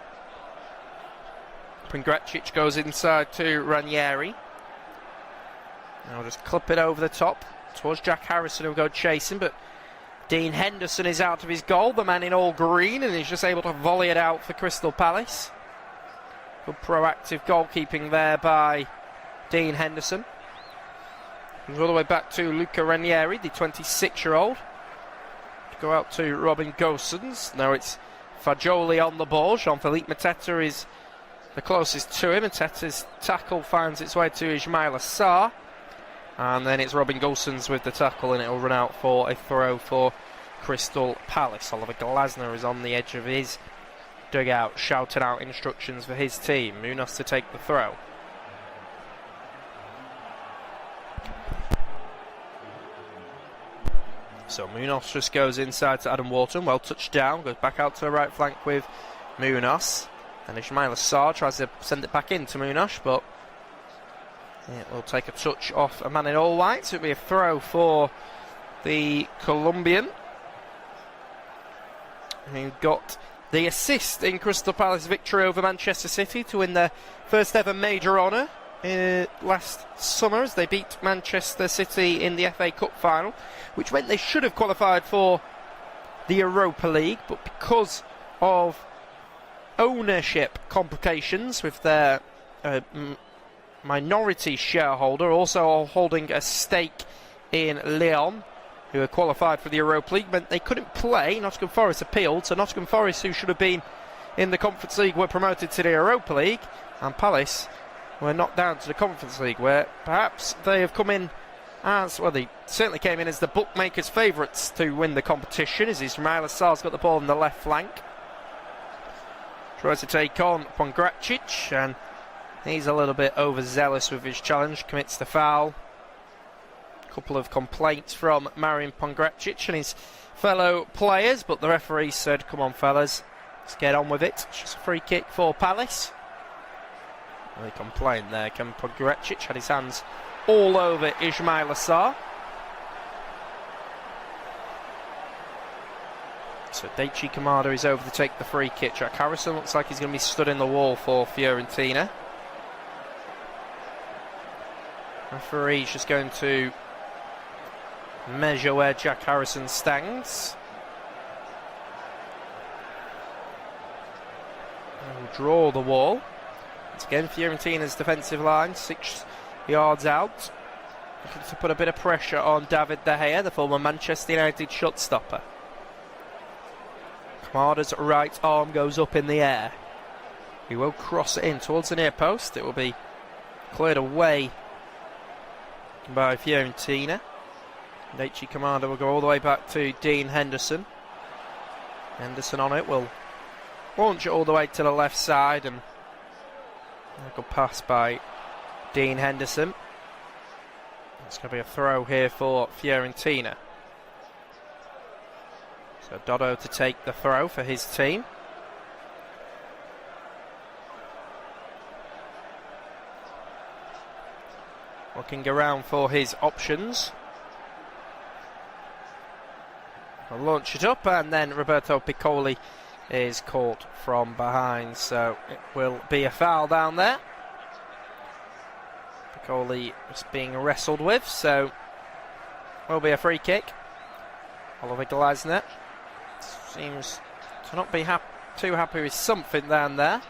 S1: Pongracic goes inside to Ranieri. Now just clip it over the top towards Jack Harrison, who'll go chasing, but Dean Henderson is out of his goal, the man in all green, and he's just able to volley it out for Crystal Palace. Good proactive goalkeeping there by Dean Henderson. All the way back to Luca Ranieri, the 26-year-old. Go out to Robin Gosens. Now it's Fagioli on the ball. Jean-Philippe Mateta is the closest to him. Mateta's tackle finds its way to Ismail Assar. And then it's Robin Gosens with the tackle, and it'll run out for a throw for Crystal Palace. Oliver Glasner is on the edge of his dugout, shouting out instructions for his team. Munoz to take the throw. So Munoz just goes inside to Adam Wharton, well touched down, goes back out to the right flank with Munoz. And Ismail Assar tries to send it back into Munoz, but it will take a touch off a man in all white. So it'll be a throw for the Colombian, who got the assist in Crystal Palace victory over Manchester City to win their first ever major honour last summer as they beat Manchester City in the FA Cup final, which meant they should have qualified for the Europa League, but because of ownership complications with their minority shareholder also holding a stake in Lyon, who had qualified for the Europa League, meant they couldn't play. Nottingham Forest appealed, so Nottingham Forest, who should have been in the Conference League, were promoted to the Europa League, and Palace were knocked down to the Conference League, where perhaps they have come in as, well, they certainly came in as the bookmakers' favourites to win the competition, as Ismail Assar's got the ball on the left flank. Tries to take on Pongracic, and he's a little bit overzealous with his challenge, commits the foul. A couple of complaints from Marian Pongracic and his fellow players, but the referee said, come on fellas, let's get on with it. It's just a free kick for Palace. They complained there. Kevin Pongracic had his hands all over Ismail Assar. So Daichi Kamada is over to take the free kick. Jack Harrison looks like he's going to be stood in the wall for Fiorentina. Referee's just going to measure where Jack Harrison stands. And we'll draw the wall. Once again, Fiorentina's defensive line 6 yards out, looking to put a bit of pressure on David De Gea, the former Manchester United shot-stopper. Kamada's right arm goes up in the air. He will cross it in towards the near post. It will be cleared away by Fiorentina. Daichi Kamada will go all the way back to Dean Henderson. Henderson on it will launch it all the way to the left side, and a good pass by Dean Henderson. It's going to be a throw here for Fiorentina. So Dodo to take the throw for his team. Looking around for his options. I'll launch it up, and then Roberto Piccoli is caught from behind, so it will be a foul down there. Piccoli is being wrestled with, so will be a free kick. Oliver Glasner seems to not be too happy with something down there.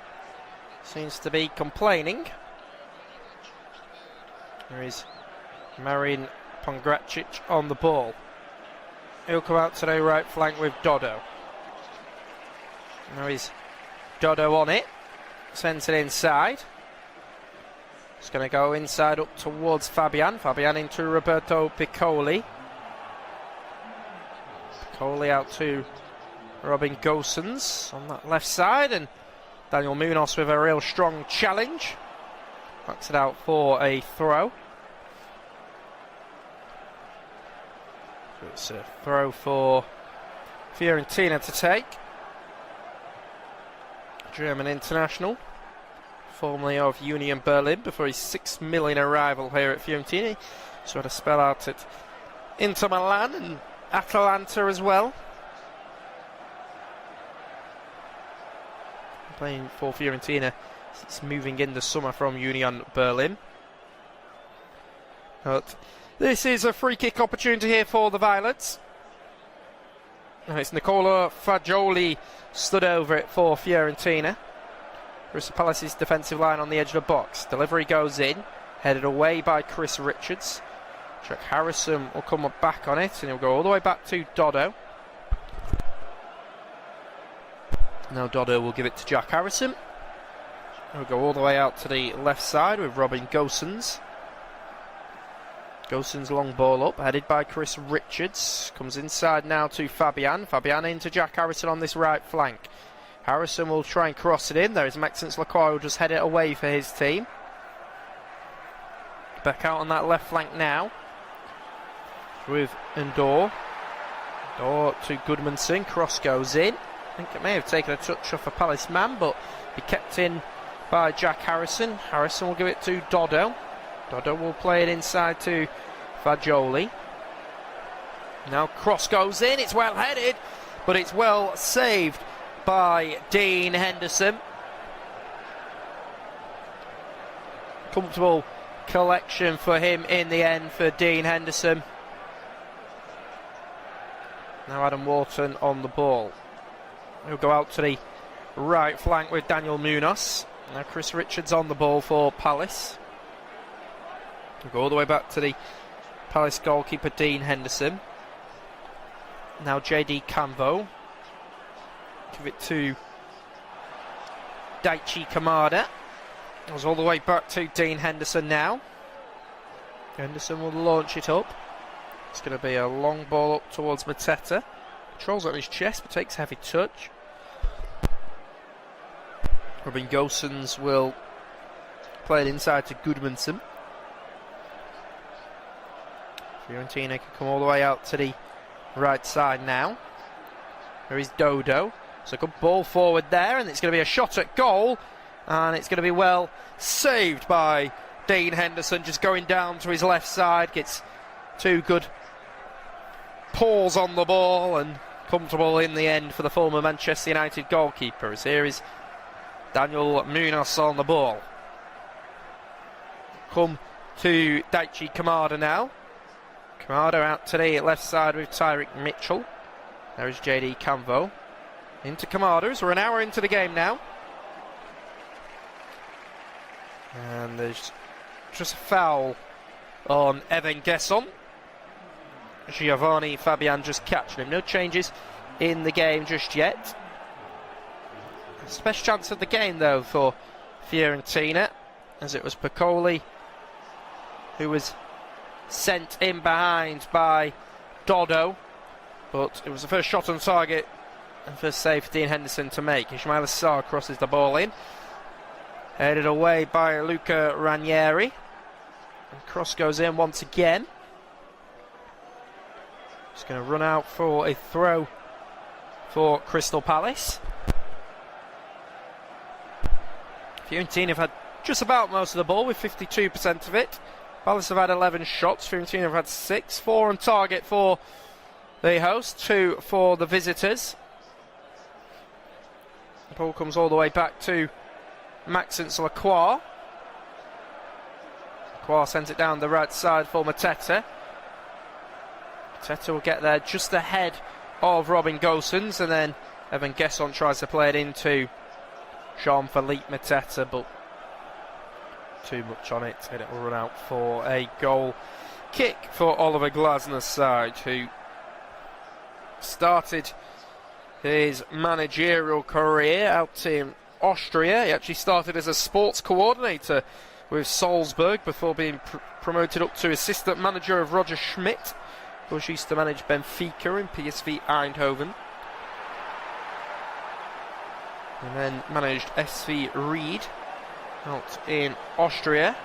S1: Seems to be complaining. There is Marian Pongracic on the ball. He'll come out to the right flank with Dodo. Now is Dodo on it. Sends it inside. It's going to go inside up towards Fabian. Fabian into Roberto Piccoli. Piccoli out to Robin Gosens on that left side, and Daniel Munoz with a real strong challenge. Backs it out for a throw. So it's a throw for Fiorentina to take. German international, formerly of Union Berlin before his 6 million arrival here at Fiorentina. So had a spell out at Inter Milan and Atalanta as well. playing for Fiorentina. It's moving in the summer from Union Berlin. But this is a free kick opportunity here for the Violets. And it's Nicola Fagioli stood over it for Fiorentina. Crystal Palace's defensive line on the edge of the box. Delivery goes in, headed away by Chris Richards. Jack Harrison will come back on it, and he'll go all the way back to Dodo. Now Dodo will give it to Jack Harrison. He'll go all the way out to the left side with Robin Gosens. Gosens long ball up, headed by Chris Richards. Comes inside now to Fabian. Fabian into Jack Harrison on this right flank. Harrison will try and cross it in. There is Maxence Lacroix who will just head it away for his team. Back out on that left flank now with Ndor. Ndor to Goodmanson. Cross goes in. I think it may have taken a touch off a Palace man, but be kept in by Jack Harrison. Harrison will give it to Dodo. Dodo will play it inside to Fagioli. Now cross goes in. It's well headed, but it's well saved by Dean Henderson. Comfortable collection for him in the end for Dean Henderson. Now Adam Wharton on the ball. He'll go out to the right flank with Daniel Munoz. Now Chris Richards on the ball for Palace. He'll go all the way back to the Palace goalkeeper Dean Henderson. Now JD Camvo. Give it to Daichi Kamada. Goes all the way back to Dean Henderson now. Henderson will launch it up. It's going to be a long ball up towards Mateta. Controls on his chest but takes a heavy touch. Robin Gosens will play it inside to Goodmanson. Fiorentina can come all the way out to the right side now. There is Dodo. It's a good ball forward there, and it's going to be a shot at goal, and it's going to be well saved by Dean Henderson, just going down to his left side, gets two good paws on the ball, and comfortable in the end for the former Manchester United goalkeeper. As here is Daniel Munoz on the ball. Come to Daichi Kamada now. Kamada out to the left side with Tyrick Mitchell. There is JD Camvo. Into Kamada as we're an hour into the game now. And there's just a foul on Evan Gesson. Giovanni Fabian just catching him. No changes in the game just yet. It's the best chance of the game though for Fiorentina, as it was Piccoli who was sent in behind by Dodo, but it was the first shot on target and first save for Dean Henderson to make. Ismail Assar crosses the ball in, headed away by Luca Ranieri, and cross goes in once again. It's going to run out for a throw for Crystal Palace. Fiorentina have had just about most of the ball with 52% of it. Palace have had 11 shots, Fiorentina have had 6, 4 on target for the host, 2 for the visitors. The ball comes all the way back to Maxence Lacroix. Lacroix sends it down the right side for Mateta. Mateta will get there just ahead of Robin Gosens, and then Evan Gesson tries to play it into Jean-Philippe Mateta, but too much on it, and it will run out for a goal kick for Oliver Glasner's side, who started his managerial career out in Austria. He actually started as a sports coordinator with Salzburg before being promoted up to assistant manager of Roger Schmidt, who used to manage Benfica and PSV Eindhoven, and then managed SV Ried out in Austria.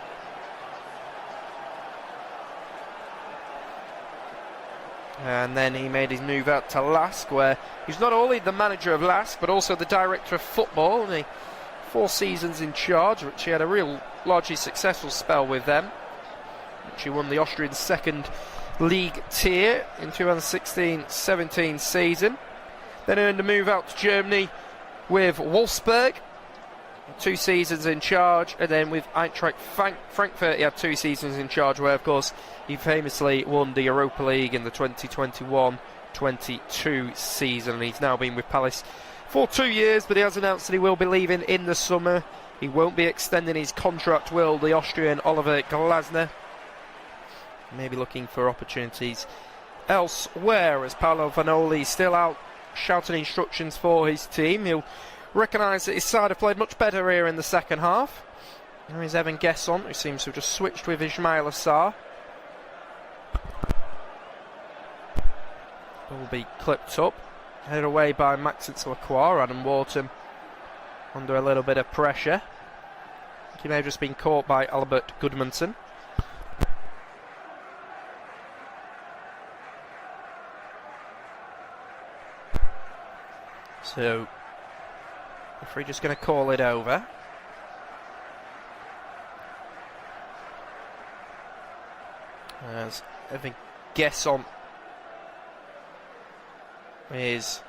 S1: And then he made his move out to Lask, where he's not only the manager of Lask but also the director of football, and the 4 seasons in charge, which he had a real largely successful spell with them, which he won the Austrian second league tier in 2016-17 season. Then earned a move out to Germany with Wolfsburg, 2 seasons in charge, and then with Eintracht Frankfurt he had 2 seasons in charge, where of course he famously won the Europa League in the 2021-22 season. He's now been with Palace for 2 years, but he has announced that he will be leaving in the summer. He won't be extending his contract, will the Austrian Oliver Glasner. Maybe looking for opportunities elsewhere, as Paolo Vanoli still out shouting instructions for his team. He'll recognise that his side have played much better here in the second half. There is Evan Gesson, who seems to have just switched with Ismail Assar. Will be clipped up, headed away by Maxence Lacroix. Adam Wharton under a little bit of pressure. He may have just been caught by Albert Gudmundsson. So, referee just going to call it over. As Evan Gesson is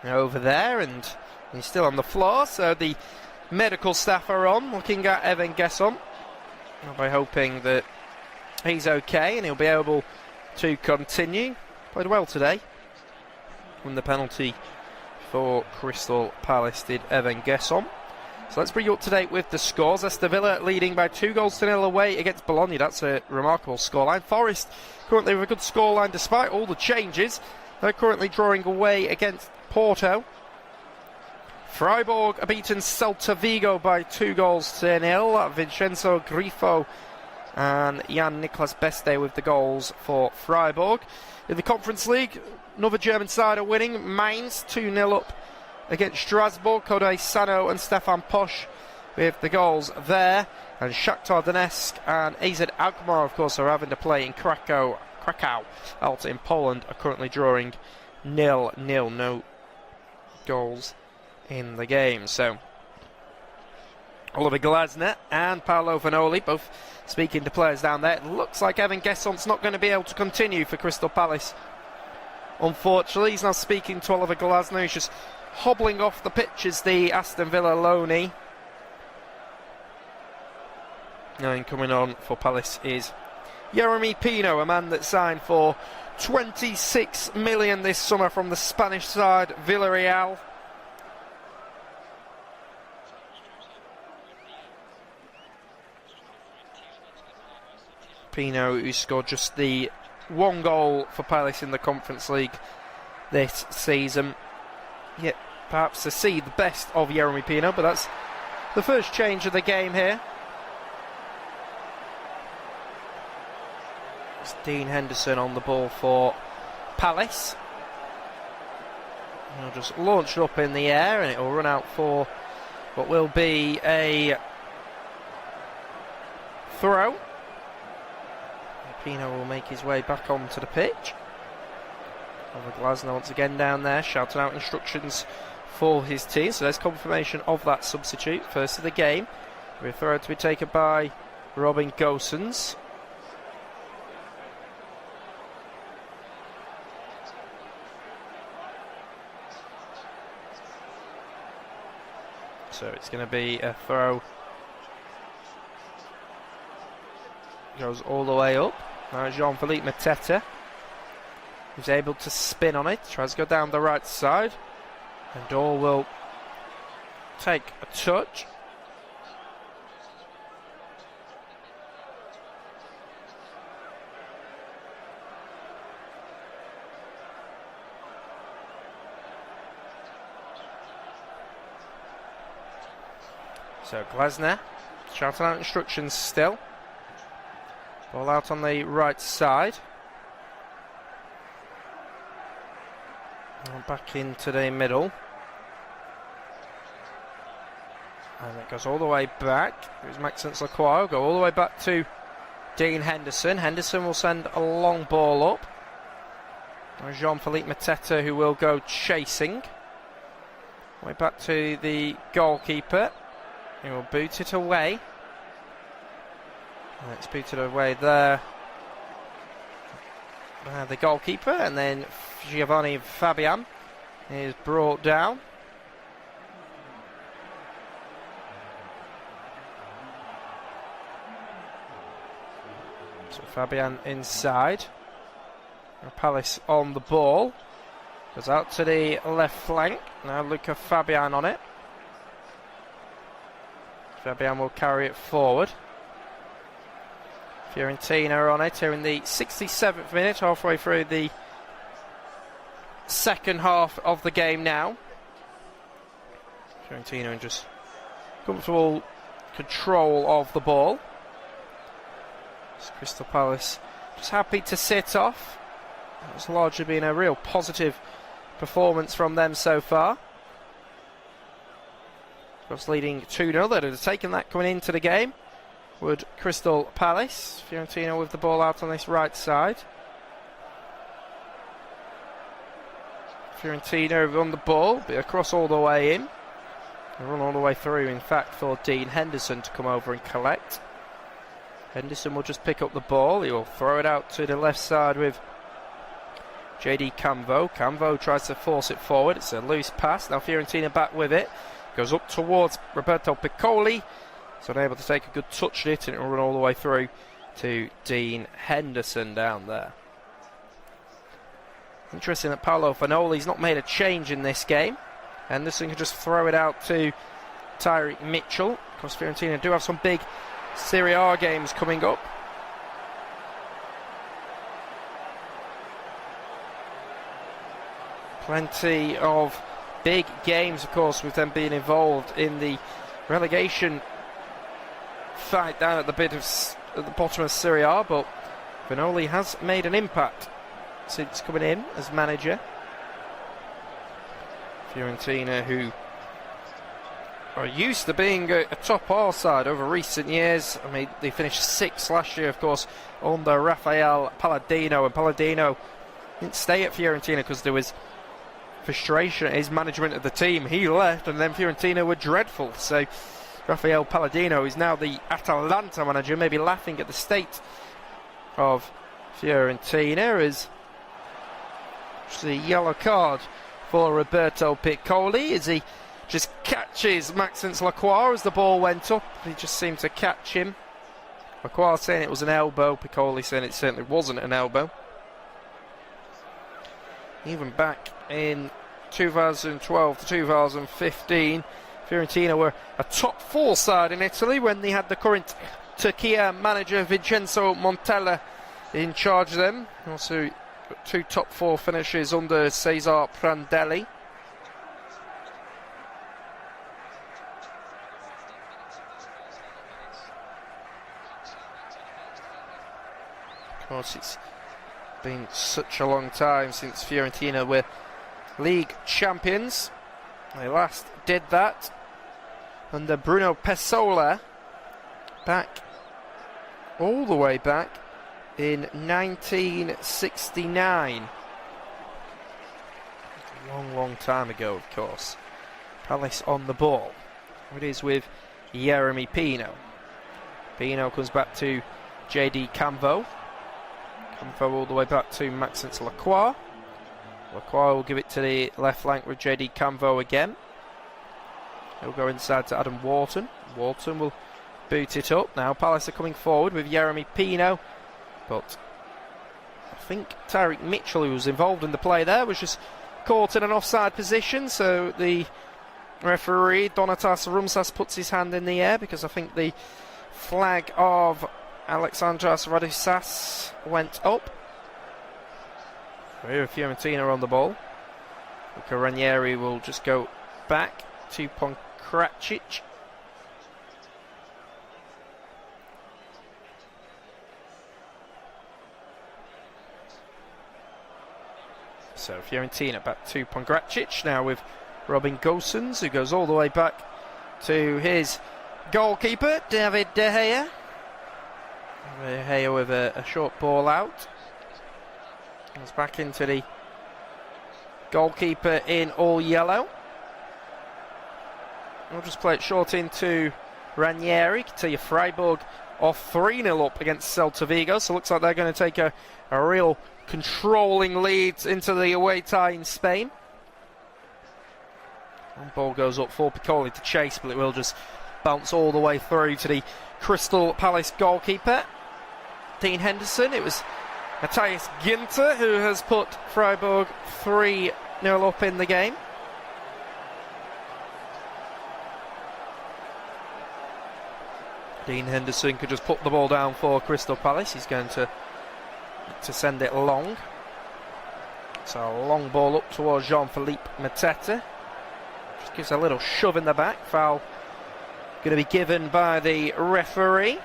S1: over there, and he's still on the floor, so the medical staff are on looking at Evan Gesson. I'll be hoping that he's okay and he'll be able to continue. Played well today. Won the penalty for Crystal Palace, did Evan Gesson. So let's bring you up to date with the scores. Aston Villa leading by 2-0 away against Bologna. That's a remarkable scoreline. Forest currently with a good scoreline despite all the changes. They're currently drawing away against Porto. Freiburg are beaten Celta Vigo by 2-0. Vincenzo Grifo and Jan-Niklas Beste with the goals for Freiburg. In the Conference League, another German side are winning. Mainz 2-0 up against Strasbourg. Kodai Sano and Stefan Posch with the goals there. And Shakhtar Donetsk and AZ Alkmaar, of course, are having to play in Krakow out in Poland, are currently drawing 0-0. No goals in the game. So Oliver Glasner and Paolo Vanoli both speaking to players down there. It looks like Evan Gesson's not going to be able to continue for Crystal Palace, unfortunately. He's now speaking to Oliver Glasner, who's just hobbling off the pitch as the Aston Villa loanee. And coming on for Palace is Yeremy Pino, a man that signed for 26 million this summer from the Spanish side Villarreal. Pino, who scored just the 1 goal for Palace in the Conference League this season. Yet perhaps to see the best of Yeremy Pino, but that's the first change of the game here. It's Dean Henderson on the ball for Palace. He'll just launch it up in the air and it will run out for what will be a throw. Pino will make his way back onto the pitch. Oliver Glasner once again down there shouting out instructions for his team. So there's confirmation of that substitute. First of the game. A throw to be taken by Robin Gosens. So it's going to be a throw. Goes all the way up. Now Jean-Philippe Mateta, who's able to spin on it, tries to go down the right side, and Dole will take a touch. So Glasner shouting out instructions still. Ball out on the right side. And back into the middle. And it goes all the way back. Here's Maxence Lacroix. Go all the way back to Dean Henderson. Henderson will send a long ball up. There's Jean-Philippe Mateta, who will go chasing. Way back to the goalkeeper. He will boot it away. It's booted away there. The goalkeeper, and then Giovanni Fabian is brought down. Fabian inside. Palace on the ball. Goes out to the left flank. Now Luca Fabian on it. Fabian will carry it forward. Fiorentina on it here in the 67th minute, halfway through the second half of the game now. Fiorentina in just comfortable control of the ball. Crystal Palace just happy to sit off. It's largely been a real positive performance from them so far. Of course, leading 2-0. They'd have taken that coming into the game. Would Crystal Palace. Fiorentina with the ball out on this right side. Fiorentina have won the ball, but across all the way in. They run all the way through, in fact, for Dean Henderson to come over and collect. Henderson will just pick up the ball. He will throw it out to the left side with JD Camvo. Camvo tries to force it forward. It's a loose pass. Now Fiorentina back with it. Goes up towards Roberto Piccoli. So unable to take a good touch at it, and it will run all the way through to Dean Henderson down there. Interesting that Paolo Fanoli's not made a change in this game. Henderson can just throw it out to Tyreek Mitchell. Of course, Fiorentina do have some big Serie A games coming up. Plenty of big games, of course, with them being involved in the relegation fight down at the bottom of Serie A, but Fanoli has made an impact since coming in as manager. Fiorentina, who are used to being a top R side over recent years. I mean, they finished 6th last year, of course, under Rafael Palladino, and Palladino didn't stay at Fiorentina because there was frustration at his management of the team. He left, and then Fiorentina were dreadful. So Rafael Palladino is now the Atalanta manager, maybe laughing at the state of Fiorentina, as the yellow card for Roberto Piccoli, as he just catches Maxence Lacroix as the ball went up. He just seemed to catch him. Lacroix saying it was an elbow, Piccoli saying it certainly wasn't an elbow. Even back in 2012 to 2015, Fiorentina were a top 4 side in Italy when they had the current Turkey manager Vincenzo Montella in charge of them. Also 2 top 4 finishes under Cesar Prandelli. Of course, it's been such a long time since Fiorentina were league champions. They last did that under Bruno Pessola all the way back in 1969. A long time ago, of course. Palace on the ball. It is with Yeremy Pino. Pino comes back to JD Camvo. Camvo all the way back to Maxence Lacroix. Lacroix will give it to the left flank with JD Camvo again. He'll go inside to Adam Wharton. Wharton will boot it up. Now Palace are coming forward with Yeremy Pino, but I think Tyreek Mitchell, who was involved in the play there, was just caught in an offside position, so the referee Donatas Rumsas puts his hand in the air, because I think the flag of Alexandras Radisas went up. Here Fiorentina on the ball. Luca Ranieri will just go back to Ponkracic. So Fiorentina back to Pongracic now with Robin Gosens, who goes all the way back to his goalkeeper, David De Gea. De Gea with a short ball out. Goes back into the goalkeeper in all yellow. We'll just play it short into Ranieri. Can tell you Freiburg off 3-0 up against Celta Vigo, so looks like they're going to take a real controlling lead into the away tie in Spain. One ball goes up for Piccoli to chase, but it will just bounce all the way through to the Crystal Palace goalkeeper. Dean Henderson. It was Matthias Ginter who has put Freiburg 3-0 up in the game. Dean Henderson could just put the ball down for Crystal Palace. He's going to send it long. So a long ball up towards Jean-Philippe Mateta. Just gives a little shove in the back. Foul going to be given by the referee.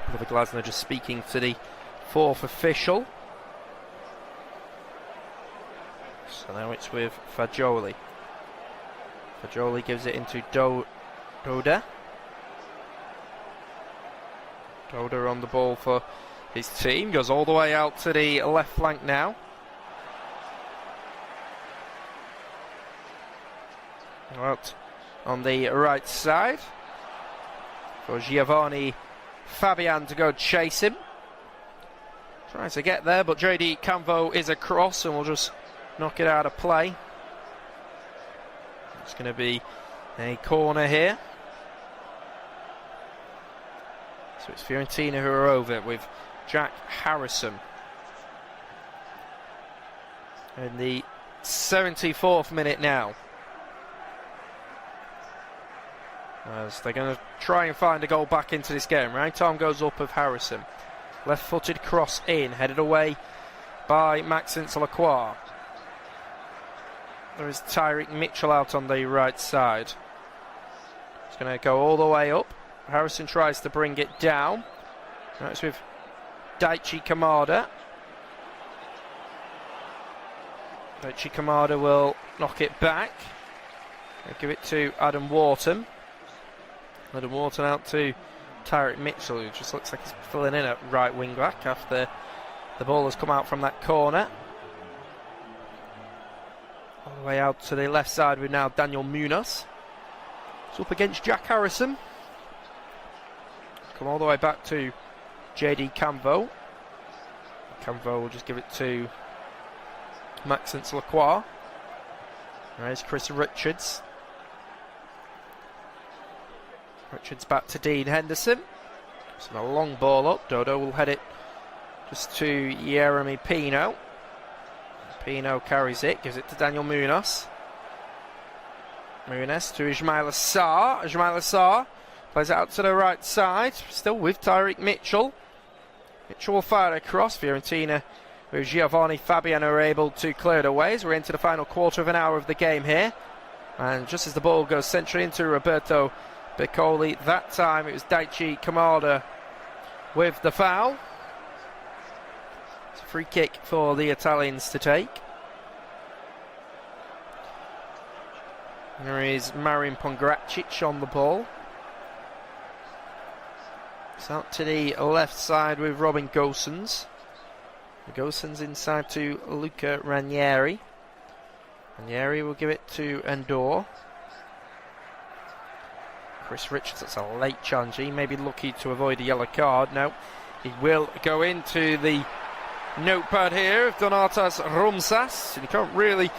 S1: Oliver Glasner just speaking to the fourth official. So now it's with Fagioli. Fagioli gives it into Doda. Doda on the ball for his team. Goes all the way out to the left flank now. Out on the right side for Giovanni Fabian to go chase him. Trying to get there, but JD Camvo is across and will just knock it out of play. It's going to be a corner here. So it's Fiorentina who are over with Jack Harrison. In the 74th minute now. As they're going to try and find a goal back into this game. Right arm goes up of Harrison. Left-footed cross in, headed away by Maxence Lacroix. There is Tyreek Mitchell out on the right side. It's going to go all the way up. Harrison tries to bring it down. Now it's with Daichi Kamada. Daichi Kamada will knock it back. They'll give it to Adam Wharton. Adam Wharton out to Tyreek Mitchell, who just looks like he's filling in at right wing back after the ball has come out from that corner. All the way out to the left side with now Daniel Munoz. It's up against Jack Harrison. Come all the way back to JD Camvo. Camvo will just give it to Maxence Lacroix. There's Chris Richards. Richards back to Dean Henderson. So a long ball up. Dodo will head it just to Jeremy Pino. Pino carries it, gives it to Daniel Munoz. Munoz to Ismail Assar. Ismail Assar plays it out to the right side, still with Tyreek Mitchell. Mitchell will fire across. Fiorentina with Giovanni Fabian are able to clear it away as we're into the final quarter of an hour of the game here. And just as the ball goes centrally into Roberto Piccoli, that time it was Daichi Kamada with the foul. It's a free kick for the Italians to take. There is Marin Pongracic on the ball. It's out to the left side with Robin Gosens. Gosens inside to Luca Ranieri. Ranieri will give it to Endor. Chris Richards, that's a late challenge. He may be lucky to avoid a yellow card. No, he will go into the notepad here of Donatas Rumsas. And you can't really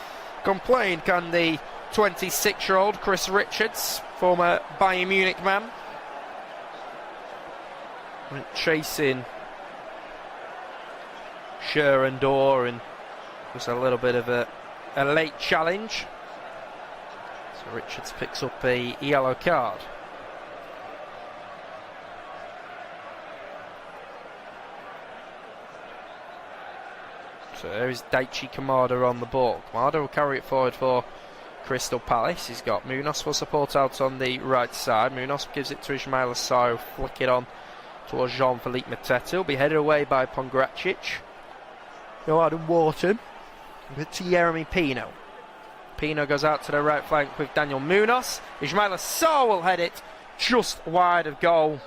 S1: complain, can the 26-year-old Chris Richards, former Bayern Munich man. Went chasing Scherendor and was a little bit of a late challenge. So Richards picks up a yellow card. So there is Daichi Kamada on the ball. Kamada will carry it forward for Crystal Palace. He's got Munoz for support out on the right side. Munoz gives it to Ismail Assar, flick it on towards Jean-Philippe Mateta. He'll be headed away by Pongracic. No Adam Wharton. With Jeremy Pino. Pino goes out to the right flank with Daniel Munoz. Ismail Assar will head it just wide of goal.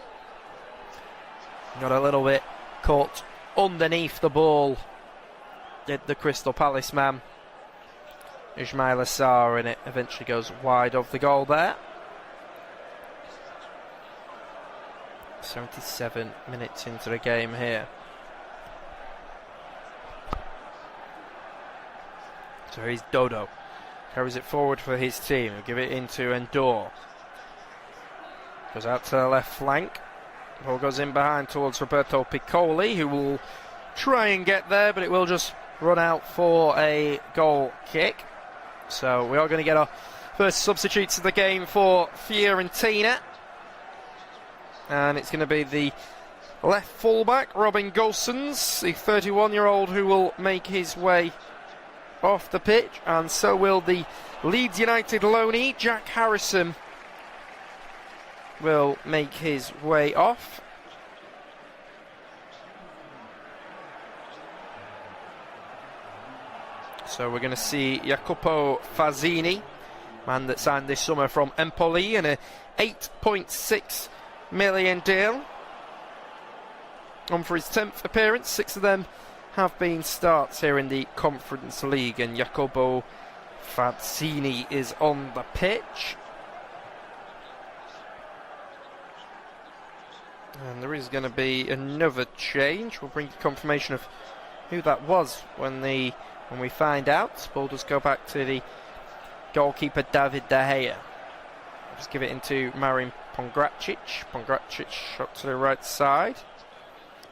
S1: Got a little bit caught underneath the ball, did the Crystal Palace man. Ismail Assar, and it eventually goes wide of the goal there. 77 minutes into the game here. So here's Dodo. Carries it forward for his team. He'll give it into Endor. Goes out to the left flank. Ball goes in behind towards Roberto Piccoli, who will try and get there, but it will just run out for a goal kick. So we are going to get our first substitutes of the game for Fiorentina. And it's going to be the left fullback, Robin Gosens, the 31-year-old, who will make his way off the pitch. And so will the Leeds United loanee, Jack Harrison, will make his way off. So we're going to see Jacopo Fazzini, man that signed this summer from Empoli, in a 8.6 million deal. On for his 10th appearance, 6 of them have been starts here in the Conference League, and Jacopo Fazzini is on the pitch. And there is going to be another change. We'll bring you confirmation of who that was when we find out. Ball does go back to the goalkeeper David De Gea. Just give it into Marin Pongracic. Pongracic shot to the right side.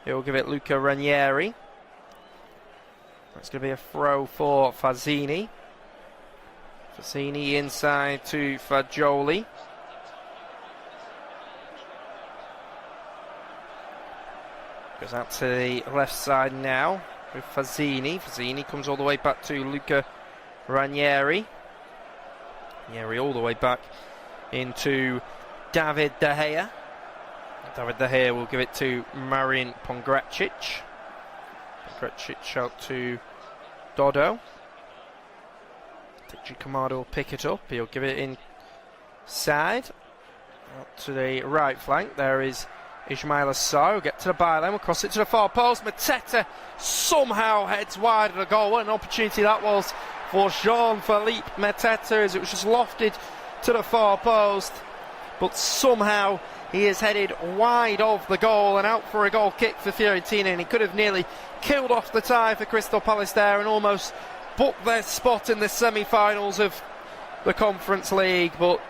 S1: He'll give it Luca Ranieri. That's going to be a throw for Fazzini. Fazzini inside to Fagioli. Goes out to the left side now with Fazzini. Fazzini comes all the way back to Luca Ranieri. Ranieri all the way back into David De Gea. David De Gea will give it to Marin Pongracic. Pongracic out to Dodo. Tiji Kamada will pick it up. He'll give it inside. Out to the right flank. There is Ismail Assar will get to the byline, will cross it to the far post. Mateta somehow heads wide of the goal. What an opportunity that was for Jean-Philippe Mateta, as it was just lofted to the far post. But somehow he is headed wide of the goal and out for a goal kick for Fiorentina, and he could have nearly killed off the tie for Crystal Palace there and almost booked their spot in the semi-finals of the Conference League. But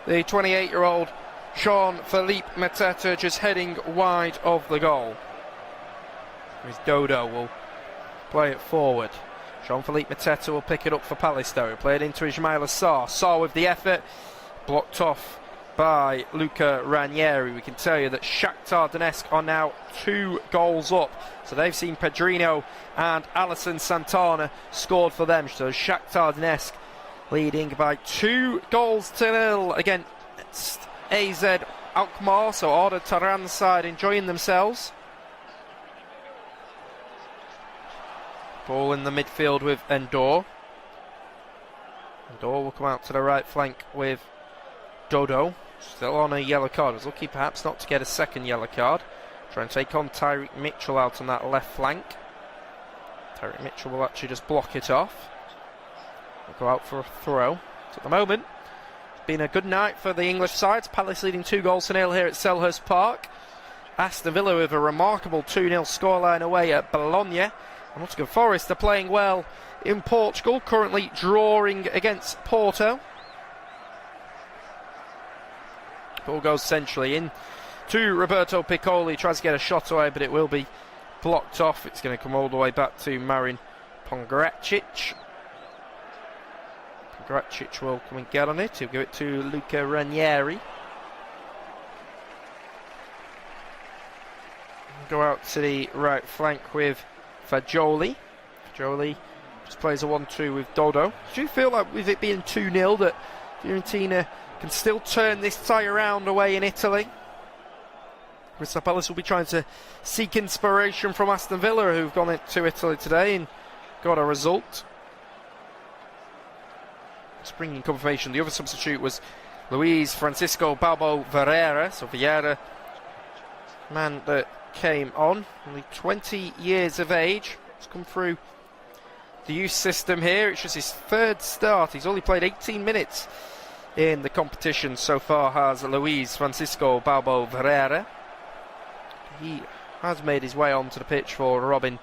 S1: the 28-year-old Jean-Philippe Mateta just heading wide of the goal. As Dodo will play it forward. Jean-Philippe Mateta will pick it up for Palace though. He'll play it into Ismail Assar. Assar with the effort, blocked off by Luca Ranieri. We can tell you that Shakhtar Donetsk are now 2 goals up. So they've seen Pedrino and Alisson Santana scored for them. So Shakhtar Donetsk leading by 2-0 against AZ Alkmaar. So Arda Turan's side enjoying themselves. Ball in the midfield with Endor. Endor will come out to the right flank with Dodo. Still on a yellow card. Was lucky perhaps not to get a second yellow card. Try and take on Tyreek Mitchell out on that left flank. Tyreek Mitchell will actually just block it off. We'll go out for a throw. So at the moment, it's been a good night for the English sides. Palace leading 2-0 here at Selhurst Park. Aston Villa with a remarkable 2-0 scoreline away at Bologna. And Nottingham Forest are playing well in Portugal, currently drawing against Porto. Ball goes centrally in to Roberto Piccoli, tries to get a shot away, but it will be blocked off. It's going to come all the way back to Marin Pongracic. Pongracic will come and get on it. He'll give it to Luca Ranieri. Go out to the right flank with Fagioli. Fagioli just plays a 1-2 with Dodo. Do you feel like with it being 2-0 that Fiorentina can still turn this tie around away in Italy? Crystal Palace will be trying to seek inspiration from Aston Villa, who've gone to Italy today and got a result. Just bringing confirmation, the other substitute was Luis Francisco Balbo Vieira. So Vieira, man that came on, only 20 years of age. He's come through the youth system here. It's just his 3rd start. He's only played 18 minutes in the competition so far, has Luis Francisco Balbo Vieira. He has made his way onto the pitch for Robin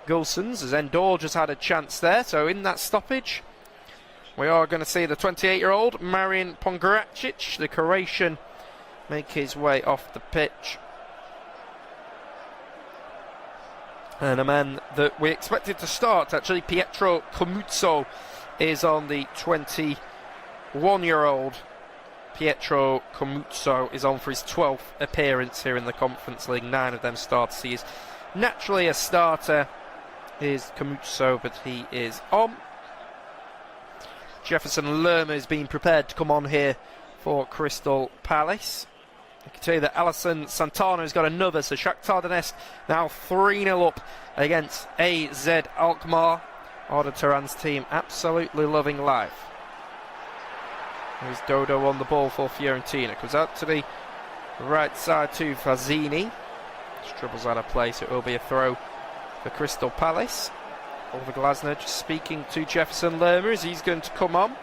S1: Gosens, as Endor just had a chance there. So in that stoppage, we are going to see the 28-year-old Marin Pongracic, the Croatian, make his way off the pitch. And a man that we expected to start, actually, Pietro Comuzzo, is on. The 21-year-old Pietro Comuzzo is on for his 12th appearance here in the Conference League. 9 of them starters. He is naturally a starter, is Comuzzo, but he is on. Jefferson Lerma is being prepared to come on here for Crystal Palace. I can tell you that Alisson Santana has got another, so Shakhtar Donetsk now 3-0 up against AZ Alkmaar. Arda Turan's team absolutely loving life. Here's Dodo on the ball for Fiorentina. Comes out to the right side to Fazzini. Just dribbles out of play, so it will be a throw for Crystal Palace. Oliver Glasner just speaking to Jefferson Lerma as he's going to come on.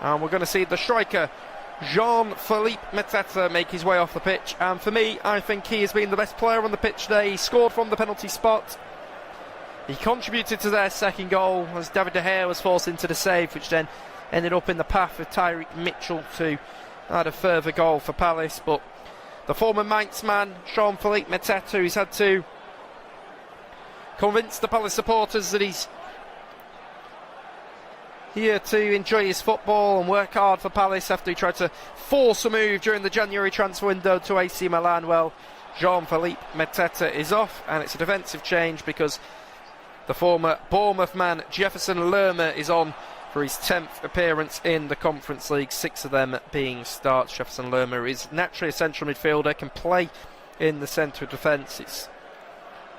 S1: And we're going to see the striker Jean-Philippe Mateta make his way off the pitch, and for me, I think he has been the best player on the pitch today. He scored from the penalty spot. He contributed to their second goal as David De Gea was forced into the save, which then ended up in the path of Tyreek Mitchell to add a further goal for Palace. But the former Mainz man, Jean-Philippe Mateta, who's had to convince the Palace supporters that he's here to enjoy his football and work hard for Palace after he tried to force a move during the January transfer window to AC Milan. Well, Jean-Philippe Mateta is off, and it's a defensive change because the former Bournemouth man Jefferson Lerma is on for his 10th appearance in the Conference League, 6 of them being starts. Jefferson Lerma is naturally a central midfielder, can play in the centre of defence. It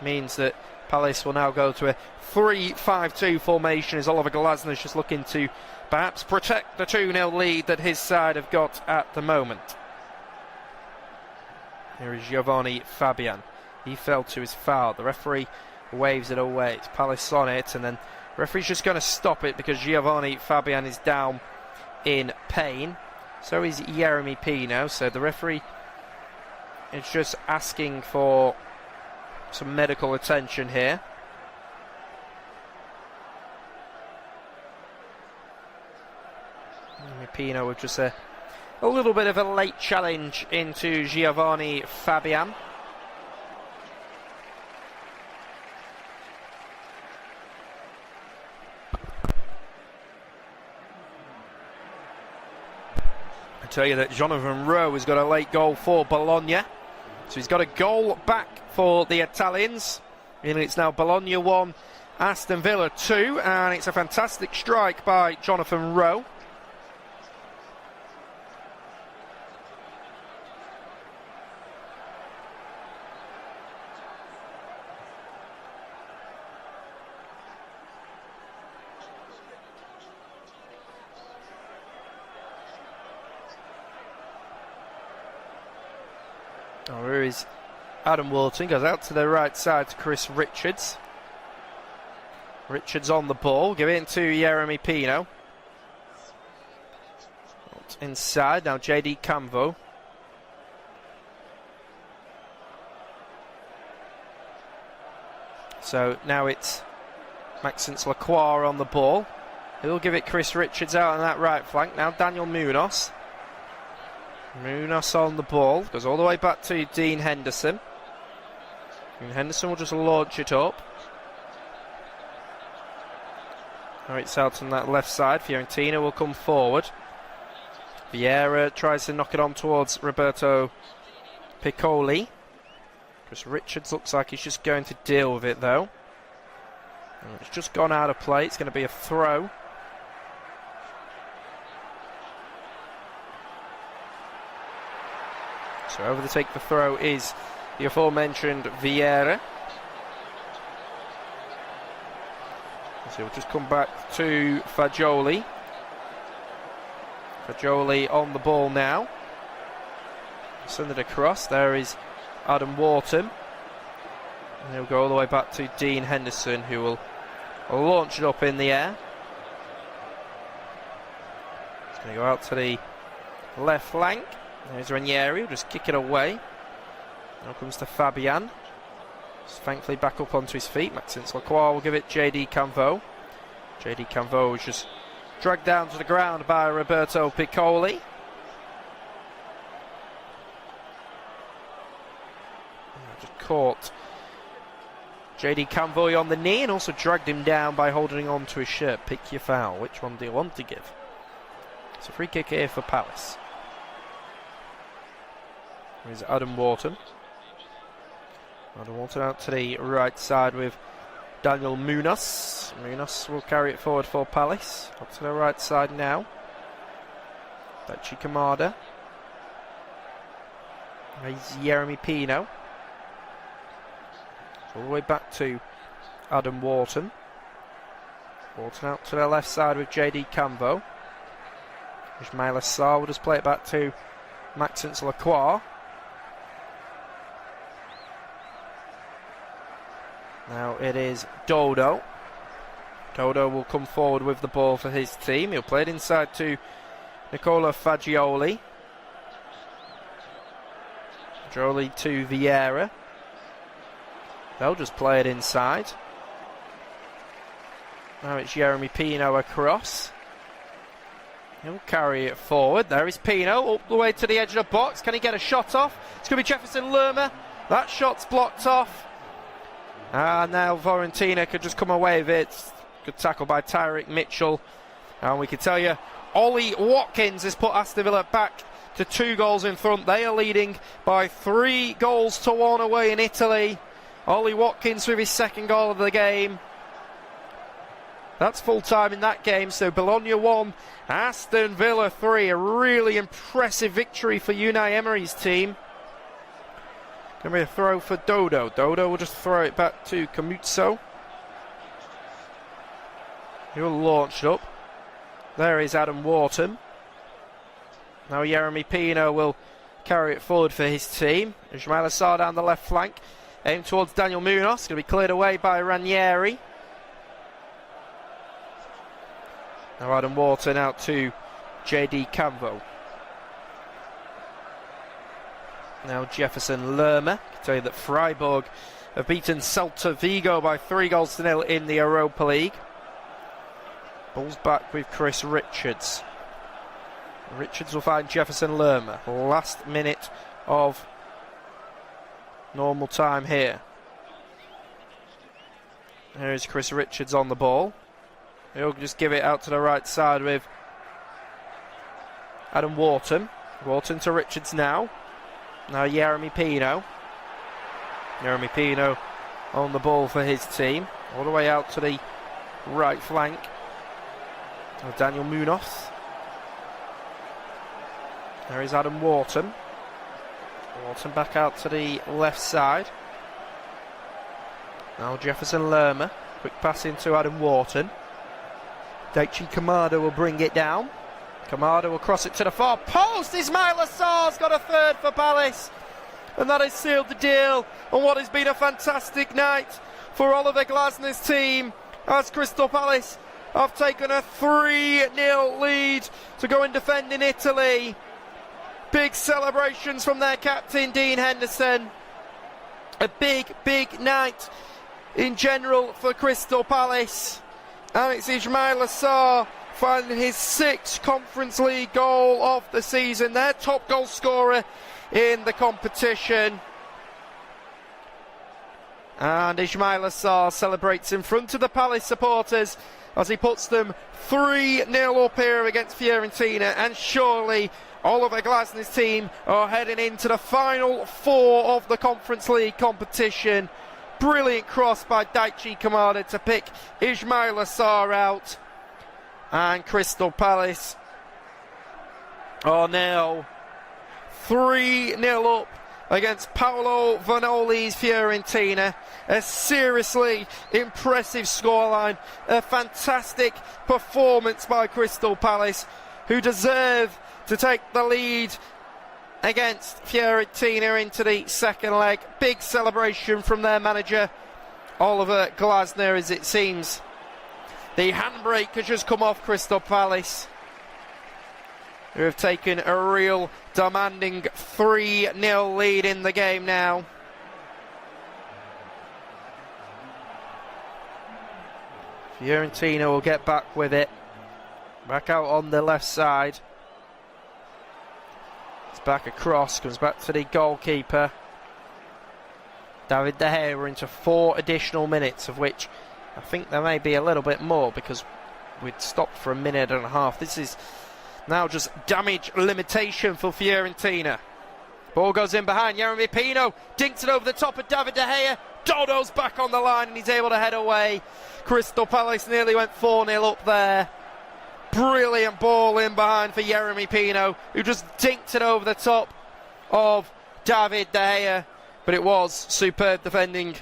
S1: means that Palace will now go to a 3-5-2 formation as Oliver Glasner is just looking to perhaps protect the 2-0 lead that his side have got at the moment. Here is Giovanni Fabian. He fell to his foul. The referee waves it away. It's Palace on it, and then the referee's just going to stop it because Giovanni Fabian is down in pain. So is Jeremy Pino. So the referee is just asking for some medical attention here. Pino with just a little bit of a late challenge into Giovanni Fabian. I tell you that Jonathan Rowe has got a late goal for Bologna. So he's got a goal back for the Italians. And it's now Bologna 1, Aston Villa 2. And it's a fantastic strike by Jonathan Rowe. Oh, here is Adam Wharton, goes out to the right side to Chris Richards. Richards on the ball, give it to Jeremy Pino. Inside, now JD Camvo. So now it's Maxence Lacroix on the ball. He'll give it Chris Richards out on that right flank. Now Daniel Munoz. Munoz on the ball, goes all the way back to Dean Henderson. And Henderson will just launch it up. Now it's out on that left side. Fiorentina will come forward. Vieira tries to knock it on towards Roberto Piccoli. Chris Richards looks like he's just going to deal with it though. And it's just gone out of play. It's going to be a throw. So over to take the throw is the aforementioned Vieira. So we'll just come back to Fagioli. Fagioli on the ball now. Send it across. There is Adam Wharton. And he'll go all the way back to Dean Henderson, who will launch it up in the air. It's going to go out to the left flank. There's Ranieri, will just kick it away. Now comes to Fabian. Just thankfully back up onto his feet. Maxence Lacroix will give it JD Camvo. JD Camvo was just dragged down to the ground by Roberto Piccoli. Just caught JD Canvoy on the knee and also dragged him down by holding on to his shirt. Pick your foul. Which one do you want to give? It's a free kick here for Palace. Here's Adam Wharton. Adam Wharton out to the right side with Daniel Munoz. Munoz will carry it forward for Palace. Up to the right side now. Daichi Kamada. Here's Jeremy Pino. All the way back to Adam Wharton. Wharton out to the left side with JD Camvo. Ismail Assar will just play it back to Maxence Lacroix. Now it is Dodo. Dodo will come forward with the ball for his team. He'll play it inside to Nicola Fagioli. Fagioli to Vieira. They'll just play it inside. Now it's Jeremy Pino across. He'll carry it forward. There is Pino up the way to the edge of the box. Can he get a shot off? It's going to be Jefferson Lerma. That shot's blocked off. And now Fiorentina could just come away with it. Good tackle by Tyrick Mitchell. And we can tell you, Ollie Watkins has put Aston Villa back to 2 goals in front. They are leading by 3 goals to 1 away in Italy. Ollie Watkins with his 2nd goal of the game. That's full time in that game. So Bologna 1, Aston Villa 3. A really impressive victory for Unai Emery's team. Going to be a throw for Dodo. Dodo will just throw it back to Camuzzo. He'll launch up. There is Adam Wharton. Now Jeremy Pino will carry it forward for his team. Ismail Assar down the left flank. Aimed towards Daniel Munoz. Going to be cleared away by Ranieri. Now Adam Wharton out to JD Camvo. Now Jefferson Lerma. I can tell you that Freiburg have beaten Celta Vigo by 3 goals to 0 in the Europa League. Ball's back with Chris Richards. Richards will find Jefferson Lerma. Last minute of normal time here. Here's Chris Richards on the ball. He'll just give it out to the right side with Adam Wharton. Wharton to Richards now. Now Jeremy Pino. Jeremy Pino on the ball for his team. All the way out to the right flank. Daniel Munoz. There is Adam Wharton. Wharton back out to the left side. Now Jefferson Lerma. Quick pass into Adam Wharton. Daichi Kamada will bring it down. Kamada will cross it to the far post. Ismail Assar's got a 3rd for Palace. And that has sealed the deal on what has been a fantastic night for Oliver Glasner's team, as Crystal Palace have taken a 3-0 lead to go and defend in Italy. Big celebrations from their captain, Dean Henderson. A big, big night in general for Crystal Palace. And it's Ismail Assar finding his 6th Conference League goal of the season. Their top goal scorer in the competition. And Ismail Assar celebrates in front of the Palace supporters as he puts them 3-0 up here against Fiorentina. And surely Oliver Glasner's team are heading into the final 4 of the Conference League competition. Brilliant cross by Daichi Kamada to pick Ismail Assar out. And Crystal Palace are now 3-0 up against Paolo Vanoli's Fiorentina. A seriously impressive scoreline. A fantastic performance by Crystal Palace, who deserve to take the lead against Fiorentina into the 2nd leg. Big celebration from their manager, Oliver Glasner, as it seems the handbrake has just come off Crystal Palace, who have taken a real demanding 3-0 lead in the game now. Fiorentina will get back with it. Back out on the left side. It's back across, comes back to the goalkeeper, David De Gea were into 4 additional minutes, of which I think there may be a little bit more because we'd stopped for a minute and a half. This is now just damage limitation for Fiorentina. Ball goes in behind. Yeremy Pino dinks it over the top of David De Gea. Dodo's back on the line and he's able to head away. Crystal Palace nearly went 4-0 up there. Brilliant ball in behind for Yeremy Pino, who just dinked it over the top of David De Gea. But it was superb defending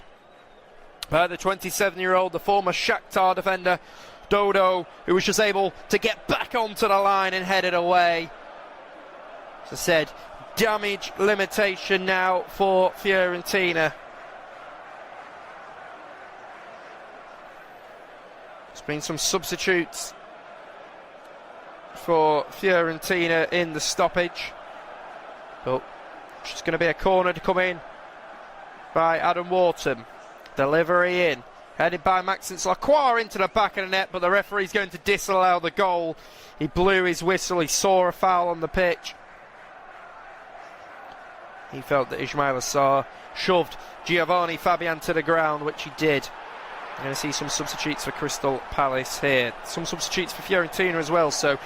S1: by the 27-year-old, the former Shakhtar defender, Dodo, who was just able to get back onto the line and head it away. As I said, damage limitation now for Fiorentina. There's been some substitutes for Fiorentina in the stoppage. But it's just going to be a corner to come in by Adam Wharton. Delivery in. Headed by Maxence Lacroix into the back of the net, but the referee's going to disallow the goal. He blew his whistle. He saw a foul on the pitch. He felt that Ismail Assar shoved Giovanni Fabian to the ground, which he did. We're going to see some substitutes for Crystal Palace here. Some substitutes for Fiorentina as well. So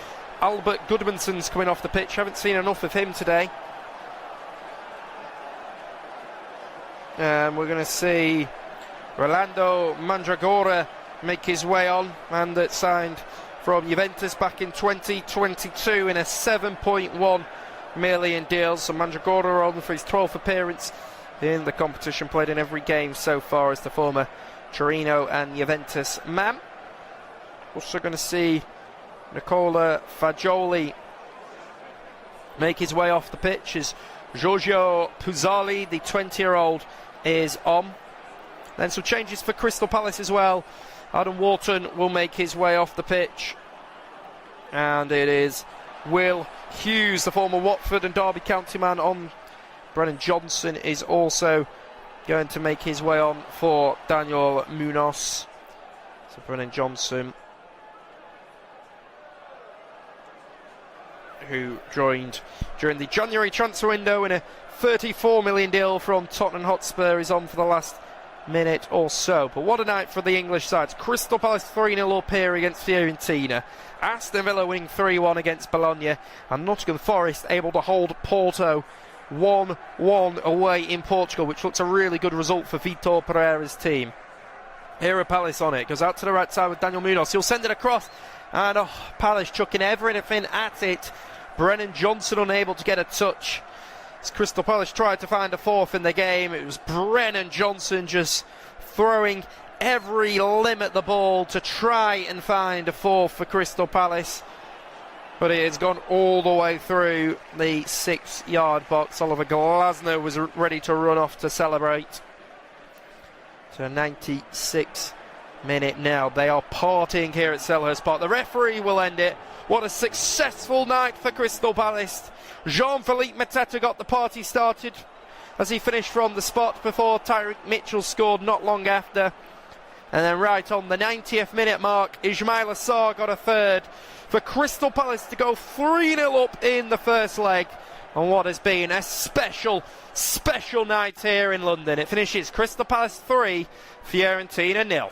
S1: Albert Gudmundson's coming off the pitch. Haven't seen enough of him today. We're going to see Rolando Mandragora make his way on, man that signed from Juventus back in 2022 in a 7.1 million deal. So Mandragora on for his 12th appearance in the competition, played in every game so far as the former Torino and Juventus man. Also going to see Nicola Fagioli make his way off the pitch as Giorgio Puzzali, the 20-year-old, is on. Then some changes for Crystal Palace as well. Adam Wharton will make his way off the pitch. And it is Will Hughes, the former Watford and Derby County man, on. Brennan Johnson is also going to make his way on for Daniel Munoz. So Brennan Johnson, who joined during the January transfer window in a 34 million deal from Tottenham Hotspur, is on for the last minute or so. But what a night for the English sides. Crystal Palace 3-0 up here against Fiorentina. Aston Villa winning 3-1 against Bologna. And Nottingham Forest able to hold Porto 1-1 away in Portugal, which looks a really good result for Vitor Pereira's team. Here are Palace on it. Goes out to the right side with Daniel Munoz. He'll send it across. And Palace chucking everything at it. Brennan Johnson unable to get a touch. As Crystal Palace tried to find a fourth in the game, it was Brennan Johnson just throwing every limb at the ball to try and find a fourth for Crystal Palace. But it has gone all the way through the 6-yard box. Oliver Glasner was ready to run off to celebrate. So 96 minute now. They are partying here at Selhurst Park. The referee will end it. What a successful night for Crystal Palace. Jean-Philippe Mateta got the party started as he finished from the spot before Tyreek Mitchell scored not long after. And then right on the 90th minute mark, Ismail Assar got a third for Crystal Palace to go 3-0 up in the first leg on what has been a special night here in London. It finishes Crystal Palace 3, Fiorentina 0.